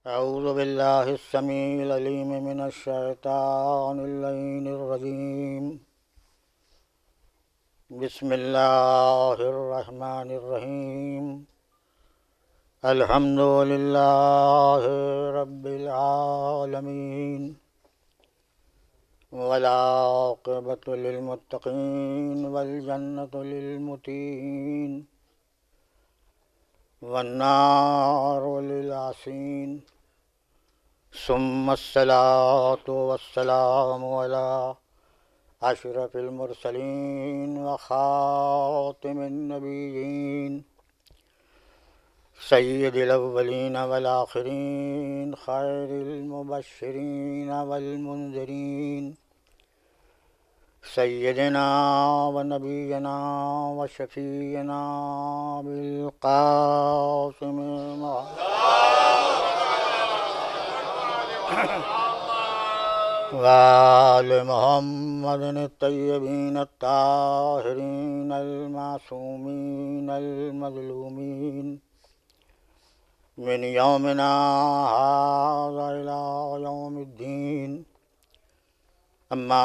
أعوذ بالله السميع العليم من الشيطان اللعين الرجيم. بسم الله الرحمن الرحيم. الحمد لله رب العالمين، والعاقبة للمتقين، والجنة للمتقين، والنار للعاصين. ثم الصلاة والسلام على أشرف المرسلين وخاتم النبيين، سيد الأولين والآخرين، خير المبشرين والمنذرين، سيدنا ونبينا وشفينا بالقاسم وآل محمد الطيبين الطاهرين المعصومين المظلومين، من يومنا هذا إلى يوم الدين. أما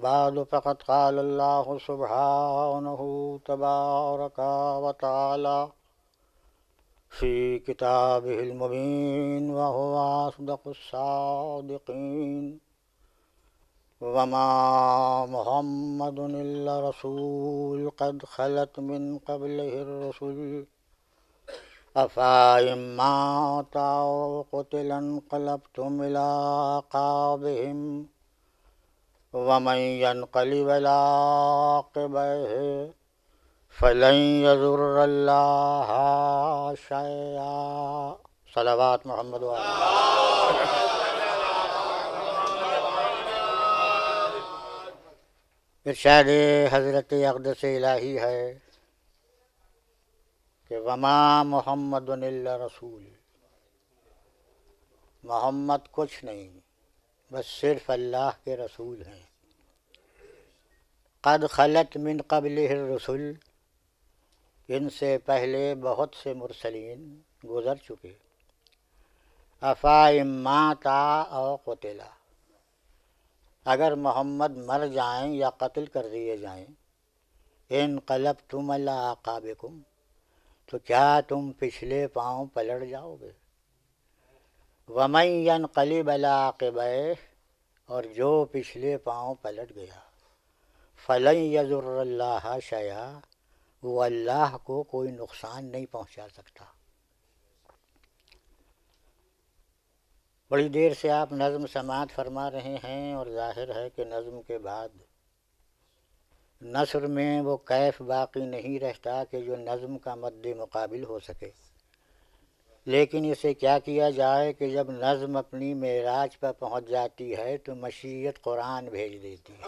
بعد، فقد قال الله سبحانه تبارك وتعالى في كتابه المبين، وهو أصدق الصادقين: وما محمد إلا رسول قد خلت من قبله الرسل، أفإن مات أو قتل انقلبتم إلى أعقابهم، ومن ينقلب على عقبيه فلن يضر الله شيئا. صلوات محمد ارشاد حضرت اقدس الہی ہے کہ وما محمد الا رسول، محمد کچھ نہیں، بس صرف اللہ کے رسول ہیں. قد خلت من قبلہ الرسل، ان سے پہلے بہت سے مرسلین گزر چکے. افإن مات او قتل، اگر محمد مر جائیں یا قتل کر دیے جائیں، انقلبتم علی اعقابکم، تو کیا تم پچھلے پاؤں پلٹ جاؤ گے. ومن ینقلب علی عقبیہ، اور جو پچھلے پاؤں پلٹ گیا، فلن یضر اللہ شیئا، وہ اللہ کو کوئی نقصان نہیں پہنچا سکتا. بڑی دیر سے آپ نظم سماعت فرما رہے ہیں، اور ظاہر ہے کہ نظم کے بعد نثر میں وہ کیف باقی نہیں رہتا کہ جو نظم کا مد مقابل ہو سکے. لیکن اسے کیا کیا جائے کہ جب نظم اپنی معراج پر پہنچ جاتی ہے تو مشیت قرآن بھیج دیتی ہے.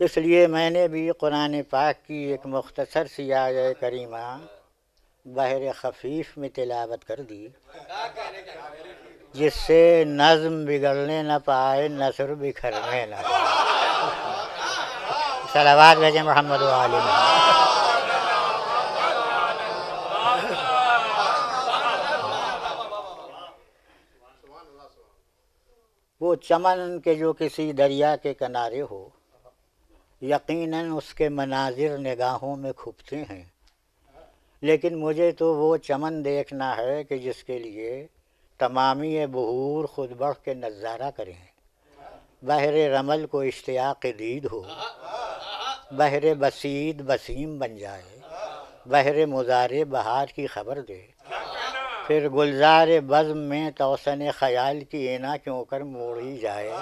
اس لیے میں نے بھی قرآن پاک کی ایک مختصر سی آیہ کریمہ بحر خفیف میں تلاوت کر دی، جس سے نظم بگڑنے نہ پائے، نثر بکھرنے نہ پائے. صلوات بھیجیں محمد و آل محمد. وہ چمن کے جو کسی دریا کے کنارے ہو، یقیناً اس کے مناظر نگاہوں میں کھپتے ہیں، لیکن مجھے تو وہ چمن دیکھنا ہے کہ جس کے لیے تمامی بحور خود بڑھ کے نظارہ کریں. بحر رمل کو اشتیاق دید ہو، بحر بسید بسیم بن جائے، بحر مزار بہار کی خبر دے، پھر گلزار بزم میں توسن خیال کی اینا کیوں کر موڑی جائے،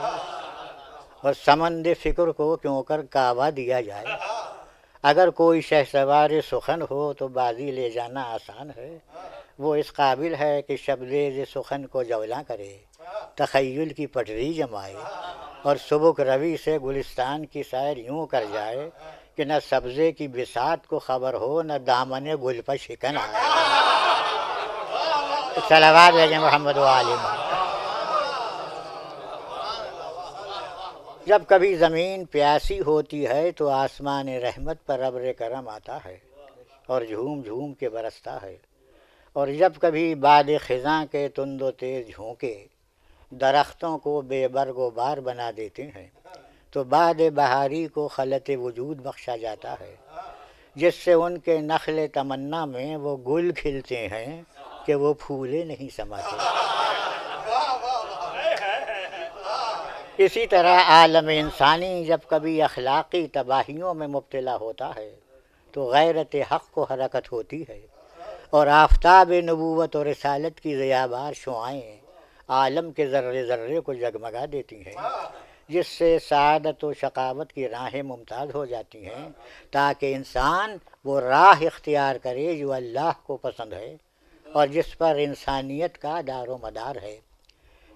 اور سمند فکر کو کیوں کر کعبہ دیا جائے. اگر کوئی شہسوار سخن ہو تو بازی لے جانا آسان ہے، وہ اس قابل ہے کہ شبدیز سخن کو جولاں کرے، تخیل کی پٹری جمائے، اور سبک روی سے گلستان کی سیر یوں کر جائے کہ نہ سبزے کی بساط کو خبر ہو، نہ دامن گل پر شکن آئے. صلوات بھیجیں محمد و آل محمد. جب کبھی زمین پیاسی ہوتی ہے تو آسمان رحمت پر ابر کرم آتا ہے اور جھوم جھوم کے برستا ہے، اور جب کبھی باد خزاں کے تند و تیز جھونکے درختوں کو بے برگ و بار بنا دیتے ہیں تو باد بہاری کو خلط وجود بخشا جاتا ہے، جس سے ان کے نخل تمنا میں وہ گل کھلتے ہیں کہ وہ پھولے نہیں سماتے۔ اسی طرح عالم انسانی جب کبھی اخلاقی تباہیوں میں مبتلا ہوتا ہے تو غیرت حق کو حرکت ہوتی ہے، اور آفتاب نبوت و رسالت کی ضیابار شعائیں عالم کے ذرے ذرے کو جگمگا دیتی ہیں، جس سے سعادت و شقاوت کی راہیں ممتاز ہو جاتی ہیں، تاکہ انسان وہ راہ اختیار کرے جو اللہ کو پسند ہے اور جس پر انسانیت کا دار و مدار ہے۔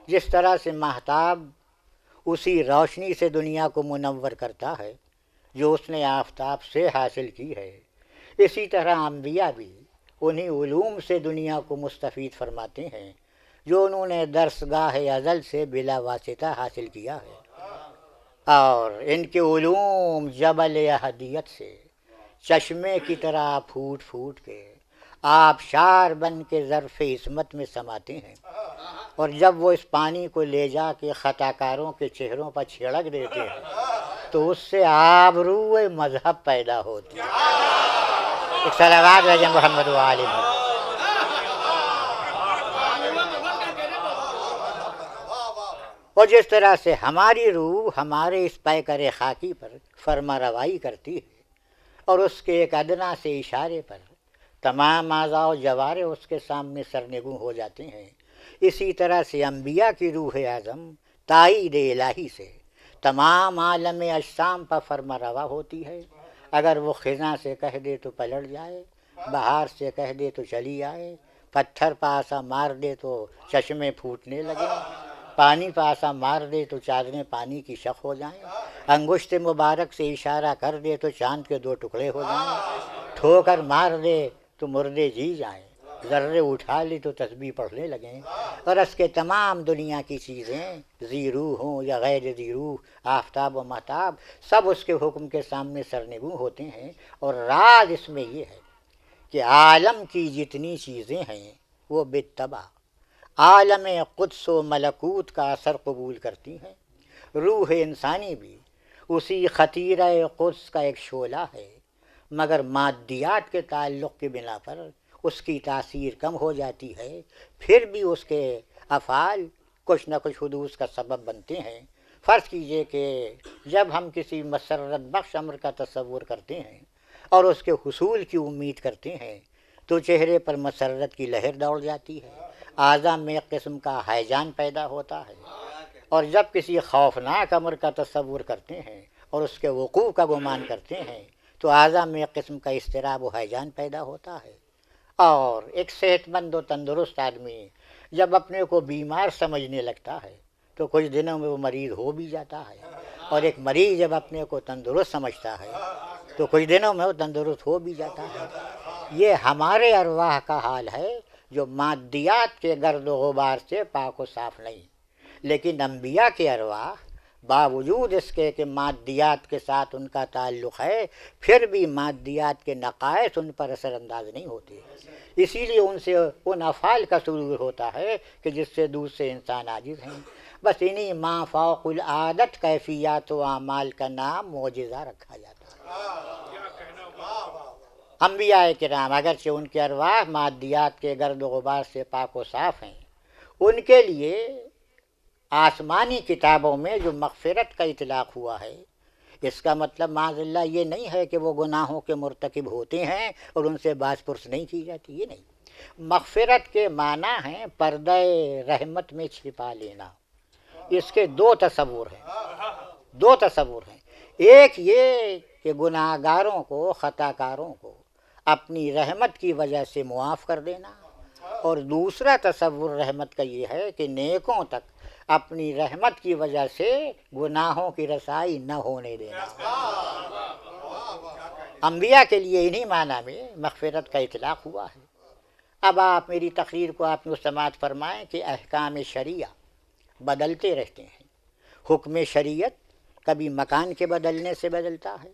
جس طرح سے ماہتاب اسی روشنی سے دنیا کو منور کرتا ہے جو اس نے آفتاب سے حاصل کی ہے، اسی طرح انبیاء بھی انہی علوم سے دنیا کو مستفید فرماتے ہیں جو انہوں نے درسگاہ ازل سے بلا واسطہ حاصل کیا ہے، اور ان کے علوم جبل احدیت سے چشمے کی طرح پھوٹ پھوٹ کے آبشار بن کے ظرف عصمت میں سماتے ہیں، اور جب وہ اس پانی کو لے جا کے خطا کاروں کے چہروں پر چھڑک دیتے ہیں تو اس سے آبرو مذہب پیدا ہوتی ہے۔ ایک صلوات ہے محمد و آل محمد۔ اور جس طرح سے ہماری روح ہمارے اس پیکر خاکی پر فرما روائی کرتی ہے اور اس کے ایک ادنا سے اشارے پر تمام اعضاء و جوارح اس کے سامنے سرنگوں ہو جاتے ہیں، اسی طرح سے انبیاء کی روح اعظم تائید الہی سے تمام عالم اجسام پر فرما روا ہوتی ہے۔ اگر وہ خزاں سے کہہ دے تو پلٹ جائے، بہار سے کہہ دے تو چلی آئے، پتھر پاسا مار دے تو چشمے پھوٹنے لگے، پانی پاسا مار دے تو چادریں پانی کی شق ہو جائیں، انگشت مبارک سے اشارہ کر دے تو چاند کے دو ٹکڑے ہو جائیں، ٹھوکر مار دے تو مردے جی جائیں، ذرے اٹھا لی تو تسبیح پڑھنے لگیں، اور اس کے تمام دنیا کی چیزیں ذی روح ہوں یا غیر ذی روح، آفتاب و مہتاب، سب اس کے حکم کے سامنے سرنگوں ہوتے ہیں۔ اور راز اس میں یہ ہے کہ عالم کی جتنی چیزیں ہیں وہ بالطبع عالم قدس و ملکوت کا اثر قبول کرتی ہیں۔ روح انسانی بھی اسی خطیرہ قدس کا ایک شعلہ ہے، مگر مادیات کے تعلق کی بنا پر اس کی تاثیر کم ہو جاتی ہے، پھر بھی اس کے افعال کچھ نہ کچھ حدوث کا سبب بنتے ہیں۔ فرض کیجئے کہ جب ہم کسی مسرت بخش امر کا تصور کرتے ہیں اور اس کے حصول کی امید کرتے ہیں تو چہرے پر مسرت کی لہر دوڑ جاتی ہے، اعضاء میں ایک قسم کا ہیجان پیدا ہوتا ہے، اور جب کسی خوفناک امر کا تصور کرتے ہیں اور اس کے وقوع کا گمان کرتے ہیں تو اعضاء میں ایک قسم کا اضطراب و ہیجان پیدا ہوتا ہے۔ اور ایک صحت مند و تندرست آدمی جب اپنے کو بیمار سمجھنے لگتا ہے تو کچھ دنوں میں وہ مریض ہو بھی جاتا ہے، اور ایک مریض جب اپنے کو تندرست سمجھتا ہے تو کچھ دنوں میں وہ تندرست ہو بھی جاتا ہے۔ یہ ہمارے ارواح کا حال ہے جو مادیات کے گرد و غبار سے پاک و صاف نہیں، لیکن انبیاء کے ارواح باوجود اس کے کہ مادیات کے ساتھ ان کا تعلق ہے، پھر بھی مادیات کے نقائص ان پر اثر انداز نہیں ہوتے، اسی لیے ان سے ان افعال کا سرور ہوتا ہے کہ جس سے دوسرے انسان عاجز ہیں۔ بس انہی ما فوق العادت کیفیات و اعمال کا نام معجزہ رکھا جاتا ہے۔ انبیاء کرام اگرچہ ان کے ارواح مادیات کے گرد و غبار سے پاک و صاف ہیں، ان کے لیے آسمانی کتابوں میں جو مغفرت کا اطلاق ہوا ہے، اس کا مطلب معاذ اللہ یہ نہیں ہے کہ وہ گناہوں کے مرتکب ہوتے ہیں اور ان سے باز پرس نہیں کی جاتی، یہ نہیں۔ مغفرت کے معنی ہیں پردہ رحمت میں چھپا لینا۔ اس کے دو تصور ہیں، ایک یہ کہ گناہ گاروں کو، خطا کاروں کو اپنی رحمت کی وجہ سے معاف کر دینا، اور دوسرا تصور رحمت کا یہ ہے کہ نیکوں تک اپنی رحمت کی وجہ سے گناہوں کی رسائی نہ ہونے دینا۔ انبیاء کے لیے انہی معنی میں مغفرت کا اطلاق ہوا ہے۔ اب آپ میری تقریر کو آپ نے سماعت فرمائیں کہ احکام شریعہ بدلتے رہتے ہیں، حکم شریعت کبھی مکان کے بدلنے سے بدلتا ہے،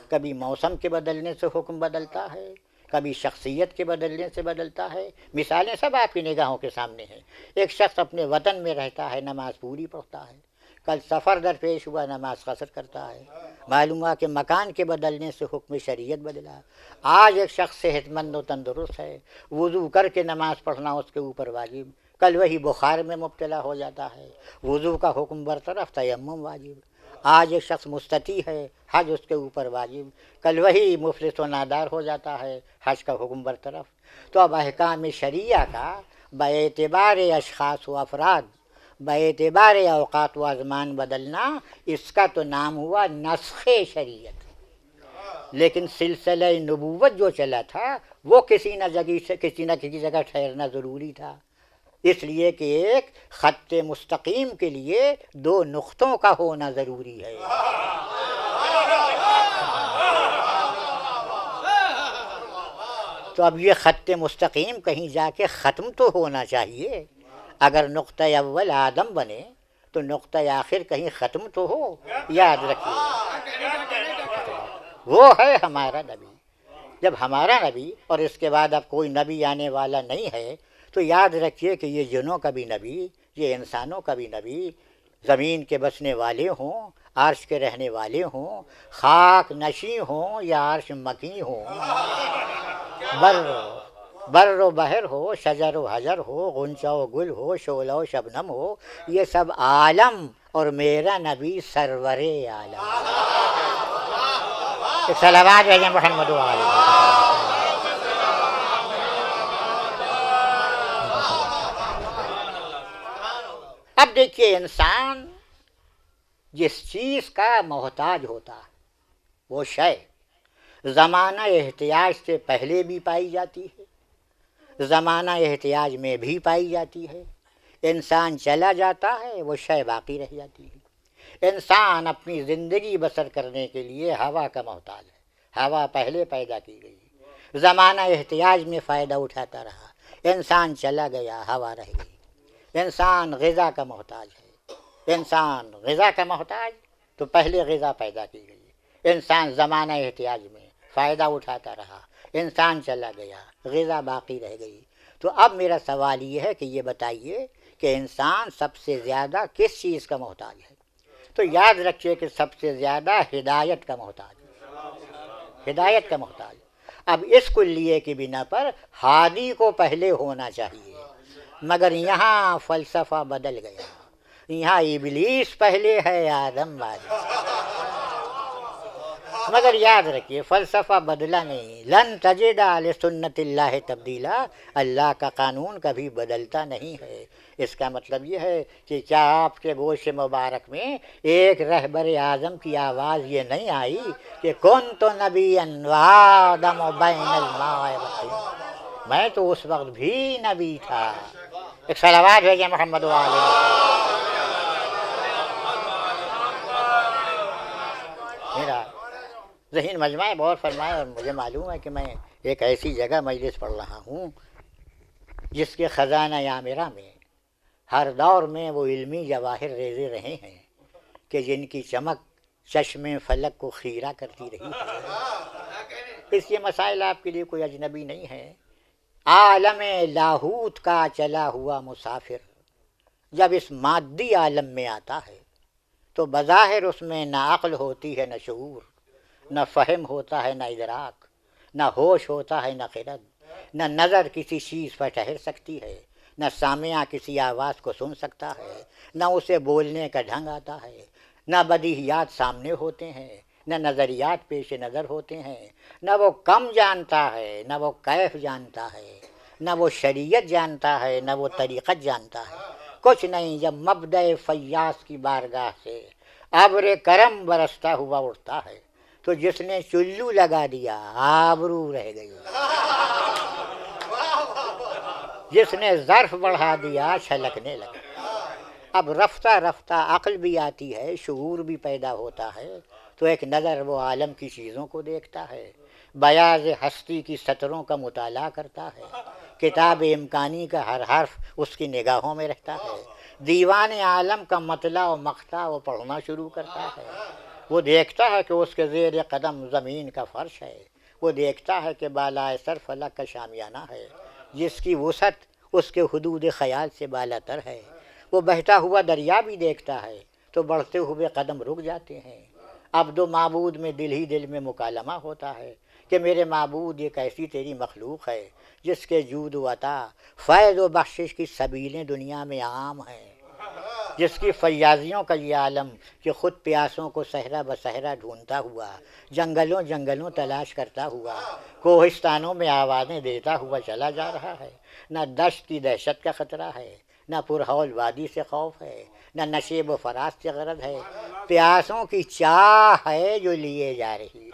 کبھی موسم کے بدلنے سے حکم بدلتا ہے، کبھی شخصیت کے بدلنے سے بدلتا ہے۔ مثالیں سب آپ کی نگاہوں کے سامنے ہیں۔ ایک شخص اپنے وطن میں رہتا ہے، نماز پوری پڑھتا ہے، کل سفر درپیش ہوا، نماز قصر کرتا ہے۔ معلوم ہوا کہ مکان کے بدلنے سے حکم شریعت بدلا۔ آج ایک شخص صحت مند و تندرست ہے، وضو کر کے نماز پڑھنا اس کے اوپر واجب، کل وہی بخار میں مبتلا ہو جاتا ہے، وضو کا حکم برطرف، تیمم واجب۔ آج ایک شخص مستطیع ہے، حج اس کے اوپر واجب، کل وہی مفلس و نادار ہو جاتا ہے، حج کا حکم برطرف۔ تو اب احکام شریعہ کا باعتبار اشخاص و افراد، باعتبار اوقات و ازمان بدلنا، اس کا تو نام ہوا نسخ شریعت۔ لیکن سلسلہ نبوت جو چلا تھا وہ کسی نہ کسی جگہ ٹھہرنا ضروری تھا، اس لیے کہ ایک خط مستقیم کے لیے دو نقطوں کا ہونا ضروری ہے۔ تو اب یہ خط مستقیم کہیں جا کے ختم تو ہونا چاہیے۔ اگر نقطہ اول آدم بنے تو نقطہ آخر کہیں ختم تو ہو، یاد رکھیے۔ وہ ہے ہمارا نبی۔ جب ہمارا نبی اور اس کے بعد اب کوئی نبی آنے والا نہیں ہے تو یاد رکھیے کہ یہ جنوں کا بھی نبی، یہ انسانوں کا بھی نبی، زمین کے بسنے والے ہوں، عرش کے رہنے والے ہوں، خاک نشیں ہوں یا عرش مکی ہوں، بر و بحر ہو، شجر و حجر ہو، غنچہ و گل ہو، شعلہ و شبنم ہو، یہ سب عالم اور میرا نبی سرور عالم۔ ایک صلوات بھیجیں محمد علیہ۔ اب دیکھیے، انسان جس چیز کا محتاج ہوتا ہے وہ شے زمانہ احتیاج سے پہلے بھی پائی جاتی ہے، زمانہ احتیاج میں بھی پائی جاتی ہے۔ انسان چلا جاتا ہے، وہ شے باقی رہ جاتی ہے۔ انسان اپنی زندگی بسر کرنے کے لیے ہوا کا محتاج ہے، ہوا پہلے پیدا کی گئی، زمانہ احتیاج میں فائدہ اٹھاتا رہا، انسان چلا گیا، ہوا رہ گئی۔ انسان غذا کا محتاج ہے، انسان غذا کا محتاج تو پہلے غذا پیدا کی گئی، انسان زمانہ احتیاج میں فائدہ اٹھاتا رہا، انسان چلا گیا، غذا باقی رہ گئی۔ تو اب میرا سوال یہ ہے کہ یہ بتائیے کہ انسان سب سے زیادہ کس چیز کا محتاج ہے؟ تو یاد رکھیے کہ سب سے زیادہ ہدایت کا محتاج ہے، ہدایت کا محتاج۔ اب اس کلیے کی بنا پر ہادی کو پہلے ہونا چاہیے، مگر یہاں فلسفہ بدل گیا، یہاں ابلیس پہلے ہے آدم بعد۔ مگر یاد رکھیے فلسفہ بدلا نہیں، لن تجد لسنت اللہ تبدیلا، اللہ کا قانون کبھی بدلتا نہیں ہے۔ اس کا مطلب یہ ہے کہ کیا آپ کے گوش مبارک میں ایک رہبر اعظم کی آواز یہ نہیں آئی کہ کنت نبیا وآدم بین الماء والطین، میں تو اس وقت بھی نبی تھا۔ ایک صلوات بھیجیں محمد علیہ۔ میرا ذہن مجمع غور فرمائے، اور مجھے معلوم ہے کہ میں ایک ایسی جگہ مجلس پڑھ رہا ہوں جس کے خزانہ عامرہ میں ہر دور میں وہ علمی جواہر ریزے رہے ہیں کہ جن کی چمک چشم فلک کو خیرہ کرتی رہی ہے۔ اس یہ مسائل آپ کے لیے کوئی اجنبی نہیں ہے۔ عالم لاہوت کا چلا ہوا مسافر جب اس مادی عالم میں آتا ہے تو بظاہر اس میں نہ عقل ہوتی ہے، نہ شعور، نہ فہم ہوتا ہے، نہ ادراک، نہ ہوش ہوتا ہے، نہ خرد، نہ نظر کسی چیز پر ٹھہر سکتی ہے، نہ سامعہ کسی آواز کو سن سکتا ہے، نہ اسے بولنے کا ڈھنگ آتا ہے، نہ بدیہیات سامنے ہوتے ہیں، نہ نظریات پیش نظر ہوتے ہیں، نہ وہ کم جانتا ہے، نہ وہ کیف جانتا ہے، نہ وہ شریعت جانتا ہے، نہ وہ طریقت جانتا ہے، کچھ نہیں۔ جب مبدأ فیاض کی بارگاہ سے ابر کرم برستا ہوا اٹھتا ہے تو جس نے چلو لگا دیا آبرو رہ گئی، جس نے ظرف بڑھا دیا چھلکنے لگا۔ اب رفتہ رفتہ عقل بھی آتی ہے، شعور بھی پیدا ہوتا ہے، تو ایک نظر وہ عالم کی چیزوں کو دیکھتا ہے، بیاض ہستی کی سطروں کا مطالعہ کرتا ہے، کتاب امکانی کا ہر حرف اس کی نگاہوں میں رہتا ہے، دیوان عالم کا مطلع و مقطع وہ پڑھنا شروع کرتا ہے۔ وہ دیکھتا ہے کہ اس کے زیر قدم زمین کا فرش ہے، وہ دیکھتا ہے کہ بالائے سر فلک کا شامیانہ ہے جس کی وسعت اس کے حدود خیال سے بالاتر ہے۔ وہ بہتا ہوا دریا بھی دیکھتا ہے تو بڑھتے ہوئے قدم رک جاتے ہیں۔ عبد و معبود میں دل ہی دل میں مکالمہ ہوتا ہے کہ میرے معبود یہ کیسی تیری مخلوق ہے جس کے جود و عطا فیض و بخشش کی سبیلیں دنیا میں عام ہیں، جس کی فیاضیوں کا یہ عالم کہ خود پیاسوں کو صحرا بصحرا ڈھونڈتا ہوا، جنگلوں جنگلوں تلاش کرتا ہوا، کوہستانوں میں آوازیں دیتا ہوا چلا جا رہا ہے۔ نہ دشت کی دہشت کا خطرہ ہے، نہ پرہول وادی سے خوف ہے، نہ نشیب و فراز سے غرض ہے، پیاسوں کی چاہ ہے جو لیے جا رہی ہے۔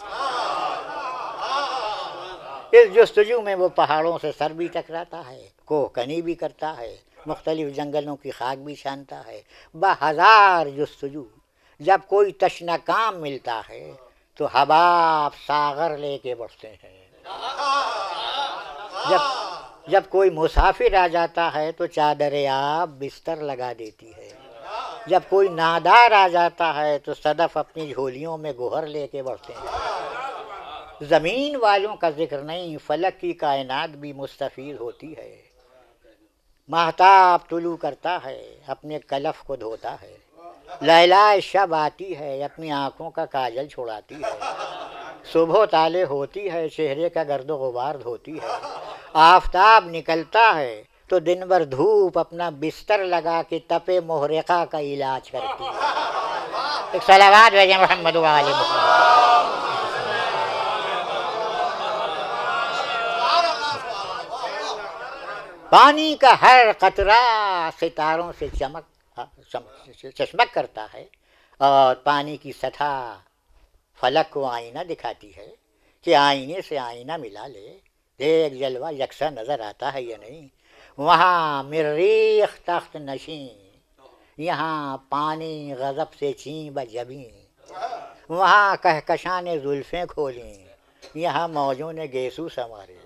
اس جستجو میں وہ پہاڑوں سے سر بھی ٹکراتا ہے، کوہ کنی بھی کرتا ہے، مختلف جنگلوں کی خاک بھی چھانتا ہے۔ بہزار جستجو جب کوئی تشنہ کام ملتا ہے تو حباب ساغر لے کے بڑھتے ہیں۔ جب کوئی مسافر آ جاتا ہے تو چادر آب بستر لگا دیتی ہے۔ جب کوئی نادار آ جاتا ہے تو صدف اپنی جھولیوں میں گوہر لے کے بڑھتے ہیں۔ زمین والوں کا ذکر نہیں، فلک کی کائنات بھی مستفیض ہوتی ہے۔ ماہتاب طلوع کرتا ہے، اپنے کلف کو دھوتا ہے۔ لیلائے شب آتی ہے، اپنی آنکھوں کا کاجل چھڑاتی ہے۔ صبح طالع ہوتی ہے، چہرے کا گرد و غبار دھوتی ہے۔ آفتاب نکلتا ہے تو دن بھر دھوپ اپنا بستر لگا کے تپے محرقہ کا علاج کرتی ہے۔ ایک صلوات بھیجیں محمد و آل محمد۔ پانی کا ہر قطرہ ستاروں سے چشمک کرتا ہے، اور پانی کی سطح فلک کو آئینہ دکھاتی ہے کہ آئینے سے آئینہ ملا لے، دیکھ جلوہ یکساں نظر آتا ہے یا نہیں۔ وہاں مریخ تخت نشین، یہاں پانی غضب سے چین بجبیں، وہاں کہکشاں نے زلفیں کھولیں، یہاں موجوں نے گیسو سنوارے،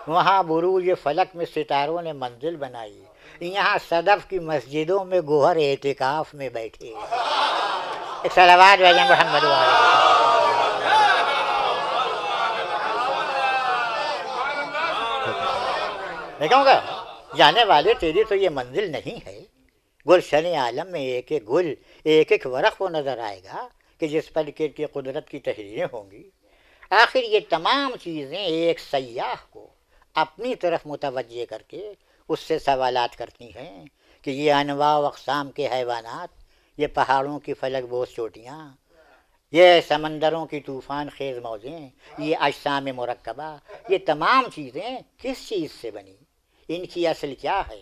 وہاں بروج فلک میں ستاروں نے منزل بنائی، یہاں صدف کی مسجدوں میں گوہر اعتکاف میں بیٹھے۔ ایک صلوات بھیجیں محمد و آل محمد۔ میں کہوں گا جانے والے تیری تو یہ منزل نہیں ہے۔ گلشن عالم میں ایک ایک گل، ایک ایک ورق وہ نظر آئے گا کہ جس پر کہ قدرت کی تحریریں ہوں گی۔ آخر یہ تمام چیزیں ایک سیاح کو اپنی طرف متوجہ کر کے اس سے سوالات کرتی ہیں کہ یہ انواع و اقسام کے حیوانات، یہ پہاڑوں کی فلک بوس چوٹیاں، یہ سمندروں کی طوفان خیز موجیں، یہ اجسام مرکبہ، یہ تمام چیزیں کس چیز سے بنی، ان کی اصل کیا ہے،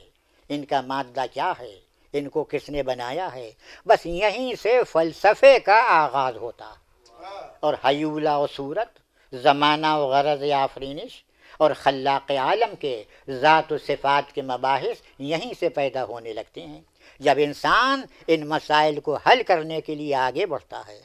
ان کا مادہ کیا ہے، ان کو کس نے بنایا ہے۔ بس یہیں سے فلسفے کا آغاز ہوتا، اور حیولہ و صورت، زمانہ و غرض آفرینش اور خلاق عالم کے ذات و صفات کے مباحث یہیں سے پیدا ہونے لگتے ہیں۔ جب انسان ان مسائل کو حل کرنے کے لیے آگے بڑھتا ہے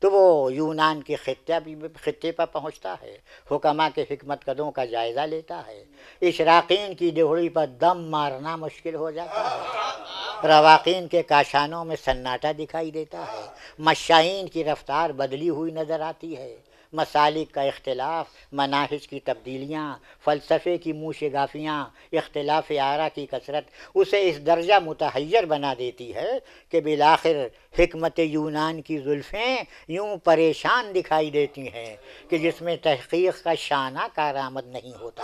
تو وہ یونان کے خطے پر پہنچتا ہے، حکماء کے حکمت قدوں کا جائزہ لیتا ہے، اشراقین کی دہڑی پر دم مارنا مشکل ہو جاتا ہے، رواقین کے کاشانوں میں سناٹا دکھائی دیتا ہے، مشائین کی رفتار بدلی ہوئی نظر آتی ہے، مسالک کا اختلاف، مناہج کی تبدیلیاں، فلسفے کی موشگافیاں، اختلاف آرا کی کثرت اسے اس درجہ متحیر بنا دیتی ہے کہ بالآخر حکمت یونان کی زلفیں یوں پریشان دکھائی دیتی ہیں کہ جس میں تحقیق کا شانہ کارآمد نہیں ہوتا۔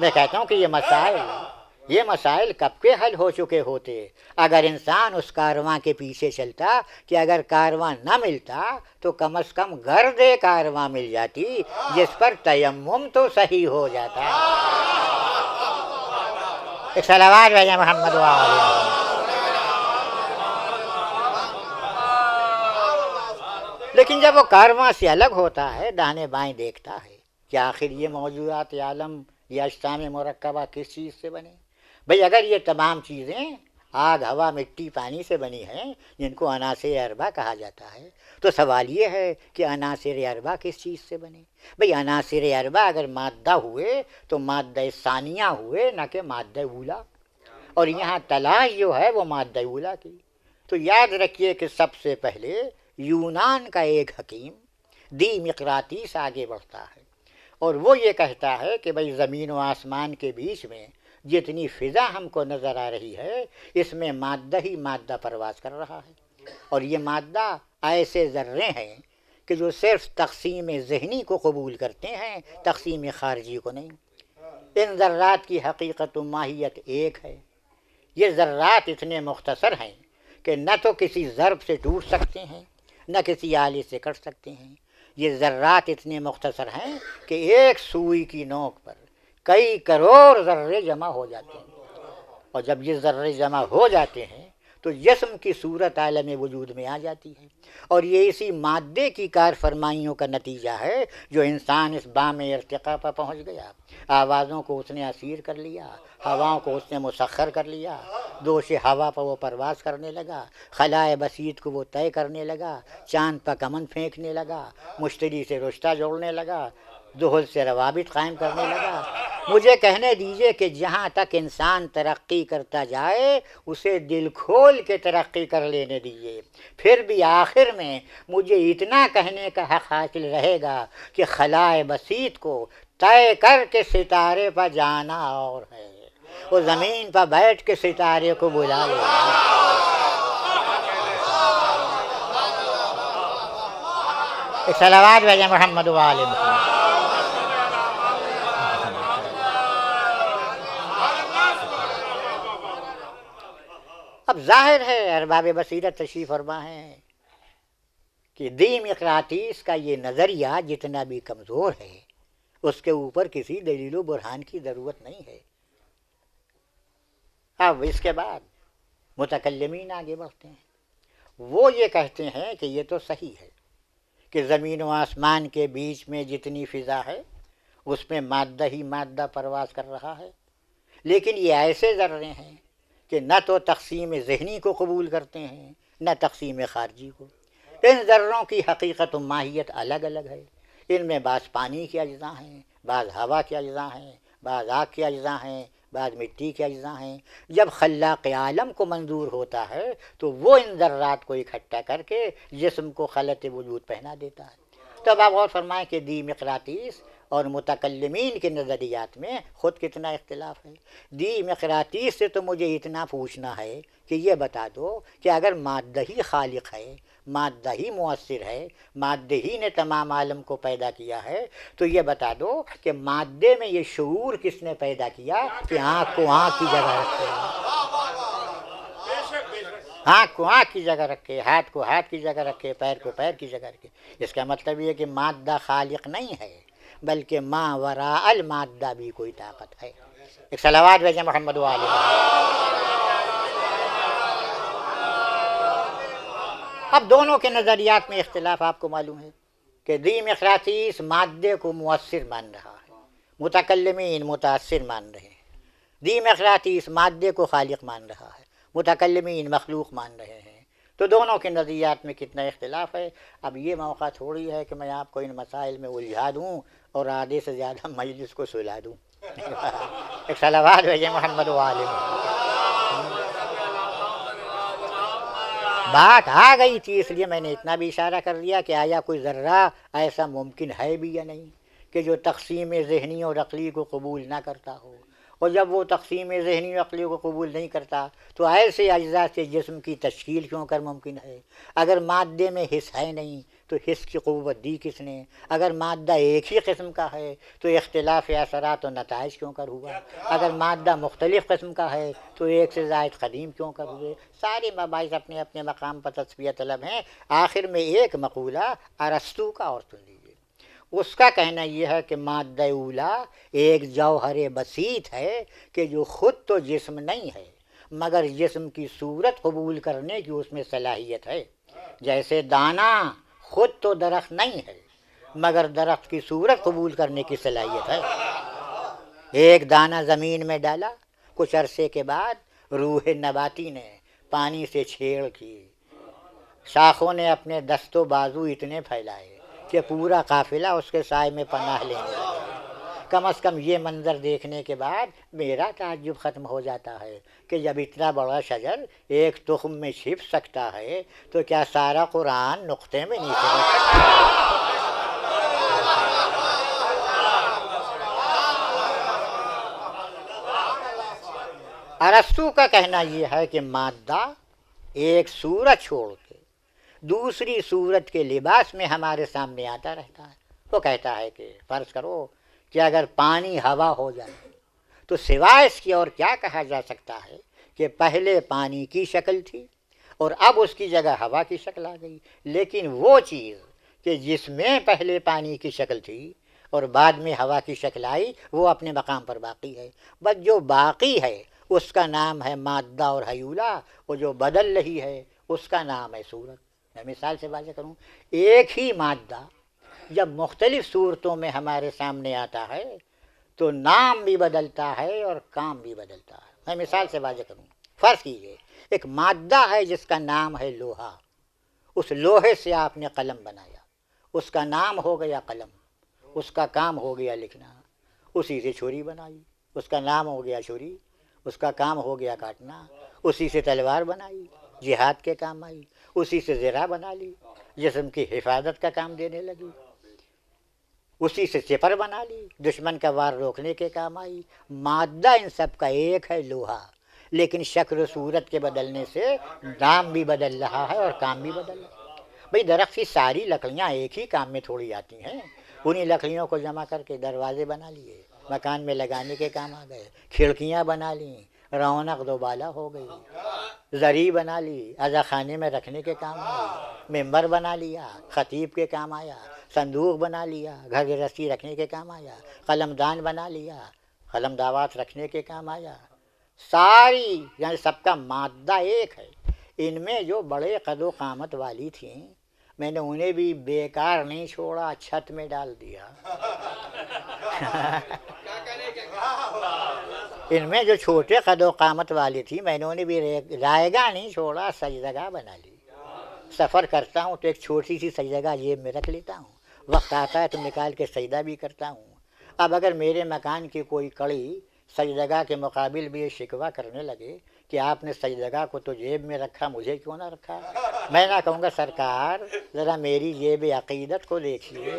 میں کہتا ہوں کہ یہ مسائل کب کے حل ہو چکے ہوتے اگر انسان اس کارواں کے پیچھے چلتا کہ اگر کارواں نہ ملتا تو کم از کم گرد کارواں مل جاتی جس پر تیمم تو صحیح ہو جاتا۔ ایک صلوات بھیجیں محمد و آل محمد۔ لیکن جب وہ کارواں سے الگ ہوتا ہے، دانے بائیں دیکھتا ہے کہ آخر یہ موضوعات عالم، یہ اجسام مرکبہ کس چیز سے بنے؟ بھئی اگر یہ تمام چیزیں آگ، ہوا، مٹی، پانی سے بنی ہیں جن کو عناصر اربع کہا جاتا ہے، تو سوال یہ ہے کہ عناصر اربع کس چیز سے بنے؟ بھئی عناصر اربع اگر مادہ ہوئے تو مادہ ثانیہ ہوئے، نہ کہ مادہ اولا۔ اور یہاں تلاش جو ہے وہ مادہ اولا کی. تو یاد رکھیے کہ سب سے پہلے یونان کا ایک حکیم دیمقراطیس آگے بڑھتا ہے اور وہ یہ کہتا ہے کہ بھئی زمین و آسمان کے بیچ میں جتنی فضا ہم کو نظر آ رہی ہے اس میں مادہ ہی مادہ پرواز کر رہا ہے، اور یہ مادہ ایسے ذرے ہیں کہ جو صرف تقسیم ذہنی کو قبول کرتے ہیں، تقسیم خارجی کو نہیں. ان ذرات کی حقیقت و ماہیت ایک ہے. یہ ذرات اتنے مختصر ہیں کہ نہ تو کسی ضرب سے ٹوٹ سکتے ہیں نہ کسی آلے سے کٹ سکتے ہیں. یہ ذرات اتنے مختصر ہیں کہ ایک سوئی کی نوک پر کئی کروڑ ذرے جمع ہو جاتے ہیں، اور جب یہ ذرے جمع ہو جاتے ہیں تو جسم کی صورت عالم وجود میں آ جاتی ہے، اور یہ اسی مادے کی کار فرمائیوں کا نتیجہ ہے جو انسان اس بام ارتقاء پر پہنچ گیا. آوازوں کو اس نے اسیر کر لیا، ہواؤں کو اس نے مسخر کر لیا، دوش ہوا پر وہ پرواز کرنے لگا، خلائے بسیط کو وہ طے کرنے لگا، چاند پر کمن پھینکنے لگا، مشتری سے رشتہ جوڑنے لگا، دہل سے روابط قائم کرنے لگا. مجھے کہنے دیجئے کہ جہاں تک انسان ترقی کرتا جائے اسے دل کھول کے ترقی کر لینے دیجئے. پھر بھی آخر میں مجھے اتنا کہنے کا حق حاصل رہے گا کہ خلائے بسیط کو طے کر کے ستارے پر جانا اور ہے، وہ زمین پر بیٹھ کے ستارے کو بلا لے. ایک صلوات بھیجیں محمد و آل محمد. اب ظاہر ہے ارباب بصیرت تشریف فرما ہے کہ دیمقراطیس کا یہ نظریہ جتنا بھی کمزور ہے اس کے اوپر کسی دلیل و برہان کی ضرورت نہیں ہے. اب اس کے بعد متکلمین آگے بڑھتے ہیں. وہ یہ کہتے ہیں کہ یہ تو صحیح ہے کہ زمین و آسمان کے بیچ میں جتنی فضا ہے اس میں مادہ ہی مادہ پرواز کر رہا ہے، لیکن یہ ایسے ذرے ہیں کہ نہ تو تقسیم ذہنی کو قبول کرتے ہیں نہ تقسیم خارجی کو. ان ذروں کی حقیقت و ماہیت الگ الگ ہے. ان میں بعض پانی کے اجزاء ہیں، بعض ہوا کے اجزاء ہیں، بعض آگ کے اجزاء ہیں، بعض مٹی کے اجزاء ہیں. جب خلاق عالم کو منظور ہوتا ہے تو وہ ان ذرات کو اکٹھا کر کے جسم کو خلط وجود پہنا دیتا ہے. تو اب آپ غور فرمائیں کہ دیمقراطیس اور متکلمین کے نظریات میں خود کتنا اختلاف ہے. دیمقراطیس سے تو مجھے اتنا پوچھنا ہے کہ یہ بتا دو کہ اگر مادہ ہی خالق ہے، مادہ ہی مؤثر ہے، مادے ہی نے تمام عالم کو پیدا کیا ہے، تو یہ بتا دو کہ مادے میں یہ شعور کس نے پیدا کیا کہ آنکھ کو آنکھ کی جگہ رکھے، آنکھ کو آنکھ کی جگہ رکھے، ہاتھ کو ہاتھ کی جگہ رکھے، پیر کو پیر کی جگہ رکھے. اس کا مطلب یہ کہ مادہ خالق نہیں ہے بلکہ ما وراء المادہ بھی کوئی طاقت ہے. ایک صلوات بھیجیں محمد و آل محمد. اب دونوں کے نظریات میں اختلاف آپ کو معلوم ہے کہ دیمقراطیس مادے کو مؤثر مان رہا ہے، متکلمین متاثر مان رہے ہیں. دیمقراطیس مادے کو خالق مان رہا ہے، متکلمین مخلوق مان رہے ہیں. تو دونوں کے نظریات میں کتنا اختلاف ہے. اب یہ موقع تھوڑی ہے کہ میں آپ کو ان مسائل میں الجھا دوں اور آدھے سے زیادہ مجلس کو سلا دوں. ایک صلوات بھیجیں محمد و آل محمد. بات آ گئی تھی اس لیے میں نے اتنا بھی اشارہ کر دیا کہ آیا کوئی ذرہ ایسا ممکن ہے بھی یا نہیں کہ جو تقسیم ذہنی اور عقلی کو قبول نہ کرتا ہو. اور جب وہ تقسیم ذہنی و عقلی کو قبول نہیں کرتا تو ایسے اجزاء سے جسم کی تشکیل کیوں کر ممکن ہے؟ اگر مادے میں حس ہے نہیں تو حس کی قوت دی کس نے؟ اگر مادہ ایک ہی قسم کا ہے تو اختلاف اثرات و نتائج کیوں کر ہوا؟ اگر مادہ مختلف قسم کا ہے تو ایک سے زائد قدیم کیوں کر ہوئے؟ سارے مباحث اپنے اپنے مقام پر تصفیہ طلب ہیں. آخر میں ایک مقولہ ارسطو کا اور سن لیجیے. اس کا کہنا یہ ہے کہ مادہ اولا ایک جوہر بسیط ہے کہ جو خود تو جسم نہیں ہے مگر جسم کی صورت قبول کرنے کی اس میں صلاحیت ہے. جیسے دانہ خود تو درخت نہیں ہے مگر درخت کی صورت قبول کرنے کی صلاحیت ہے. ایک دانہ زمین میں ڈالا، کچھ عرصے کے بعد روح نباتی نے پانی سے چھیڑ کی، شاخوں نے اپنے دست و بازو اتنے پھیلائے کہ پورا قافلہ اس کے سائے میں پناہ لینے لگا. کم از کم یہ منظر دیکھنے کے بعد میرا تعجب ختم ہو جاتا ہے کہ جب اتنا بڑا شجر ایک تخم میں چھپ سکتا ہے تو کیا سارا قرآن نقطے میں نہیں سمجھ سکتا؟ ارسطو کا کہنا یہ ہے کہ مادہ ایک صورت چھوڑ کے دوسری صورت کے لباس میں ہمارے سامنے آتا رہتا ہے۔ وہ کہتا ہے کہ فرض کرو کہ اگر پانی ہوا ہو جائے تو سوائے اس کی اور کیا کہا جا سکتا ہے کہ پہلے پانی کی شکل تھی اور اب اس کی جگہ ہوا کی شکل آ گئی، لیکن وہ چیز کہ جس میں پہلے پانی کی شکل تھی اور بعد میں ہوا کی شکل آئی وہ اپنے مقام پر باقی ہے، بس جو باقی ہے اس کا نام ہے مادہ اور حیولہ، وہ جو بدل رہی ہے اس کا نام ہے صورت۔ میں مثال سے واضح کروں، ایک ہی مادہ جب مختلف صورتوں میں ہمارے سامنے آتا ہے تو نام بھی بدلتا ہے اور کام بھی بدلتا ہے۔ میں مثال سے واضح کروں، فرض کیجئے ایک مادہ ہے جس کا نام ہے لوہا، اس لوہے سے آپ نے قلم بنایا، اس کا نام ہو گیا قلم، اس کا کام ہو گیا لکھنا۔ اسی سے چھری بنائی، اس کا نام ہو گیا چھری، اس کا کام ہو گیا کاٹنا۔ اسی سے تلوار بنائی، جہاد کے کام آئی۔ اسی سے زرہ بنا لی، جسم کی حفاظت کا کام دینے لگی۔ اسی سے سپر بنا لی، دشمن کا وار روکنے کے کام آئی۔ مادہ ان سب کا ایک ہے، لوہا، لیکن شکل و صورت کے بدلنے سے نام بھی بدل رہا ہے اور کام بھی بدل رہا ہے۔ بھئی درخت کی ساری لکڑیاں ایک ہی کام میں تھوڑی آتی ہیں، انہی لکڑیوں کو جمع کر کے دروازے بنا لیے، مکان میں لگانے کے کام آ گئے، کھڑکیاں بنا لیں، رونق دوبالا ہو گئی، زری بنا لی، عزا خانے میں رکھنے کے کام آئی، ممبر بنا لیا، خطیب کے کام آیا، صندوق بنا لیا، گھر گرہستی رکھنے کے کام آیا، قلم دان بنا لیا، قلم دعوات رکھنے کے کام آیا۔ ساری یعنی سب کا مادہ ایک ہے۔ ان میں جو بڑے قد و قامت والی تھیں میں نے انہیں بھی بیکار نہیں چھوڑا، چھت میں ڈال دیا۔ ان میں جو چھوٹے قد و قامت والی تھی میں نے انہیں بھی رائے گاہ نہیں چھوڑا، سجدگاہ بنا لی۔ سفر کرتا ہوں تو ایک چھوٹی سی سجدگاہ جیب میں رکھ لیتا ہوں، وقت آتا ہے تو نکال کے سجدہ بھی کرتا ہوں۔ اب اگر میرے مکان کی کوئی کڑی سجدگاہ کے مقابل بھی یہ شکوہ کرنے لگے کہ آپ نے سجدگاہ کو تو جیب میں رکھا، مجھے کیوں نہ رکھا، میں نہ کہوں گا سرکار ذرا میری جیب عقیدت کو دیکھیے،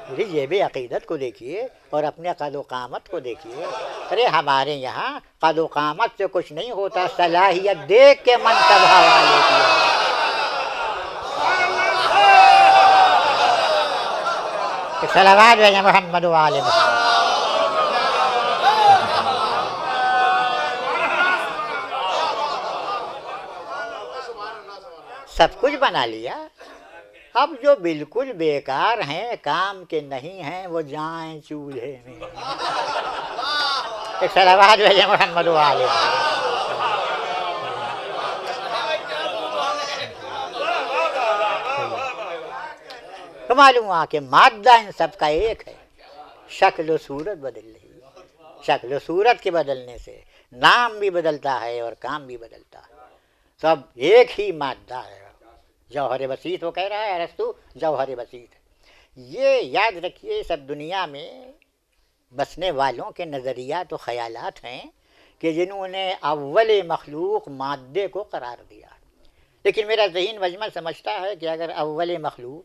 میری جیب عقیدت کو دیکھیے اور اپنے قد و قامت کو دیکھیے۔ ارے ہمارے یہاں قد و قامت سے کچھ نہیں ہوتا، صلاحیت دیکھ کے منصب حوالے کیا۔ صلوات علی محمد و آل محمد۔ سب کچھ بنا لیا، اب جو بالکل بیکار ہیں، کام کے نہیں ہیں، وہ جائیں چولہے میں۔ ایک صلوات علی محمد و آل محمد۔ تو معلوم ہوا کہ مادہ ان سب کا ایک ہے، شکل و صورت بدل رہی ہے، شکل و صورت کے بدلنے سے نام بھی بدلتا ہے اور کام بھی بدلتا ہے، سب ایک ہی مادہ ہے۔ جوہر بسیط وہ کہہ رہا ہے ارسطو، جوہر بسیط ہے۔ یہ یاد رکھیے سب دنیا میں بسنے والوں کے نظریات و خیالات ہیں کہ جنہوں نے اول مخلوق مادے کو قرار دیا، لیکن میرا ذہن مجمع سمجھتا ہے کہ اگر اول مخلوق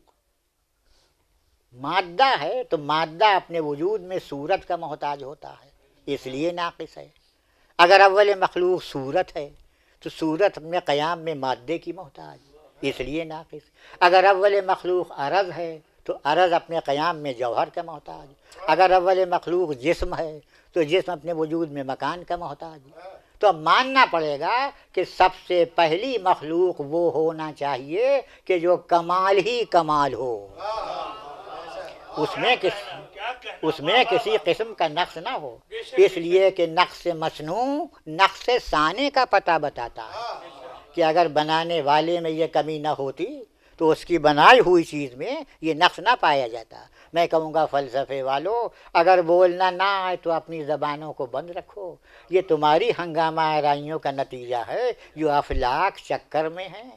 مادہ ہے تو مادہ اپنے وجود میں صورت کا محتاج ہوتا ہے، اس لیے ناقص ہے۔ اگر اول مخلوق صورت ہے تو صورت اپنے قیام میں مادے کی محتاج، اس لیے ناقص۔ اگر اول مخلوق عرض ہے تو عرض اپنے قیام میں جوہر کا محتاج۔ اگر اول مخلوق جسم ہے تو جسم اپنے وجود میں مکان کا محتاج۔ تو اب ماننا پڑے گا کہ سب سے پہلی مخلوق وہ ہونا چاہیے کہ جو کمال ہی کمال ہو، اس میں کسی قسم کا نقص نہ ہو، اس لیے کہ نقص مصنوع نقص صانع کا پتہ بتاتا ہے کہ اگر بنانے والے میں یہ کمی نہ ہوتی تو اس کی بنائی ہوئی چیز میں یہ نقص نہ پایا جاتا۔ میں کہوں گا فلسفے والو اگر بولنا نہ آئے تو اپنی زبانوں کو بند رکھو، یہ تمہاری ہنگامہ آرائیوں کا نتیجہ ہے جو افلاک چکر میں ہیں،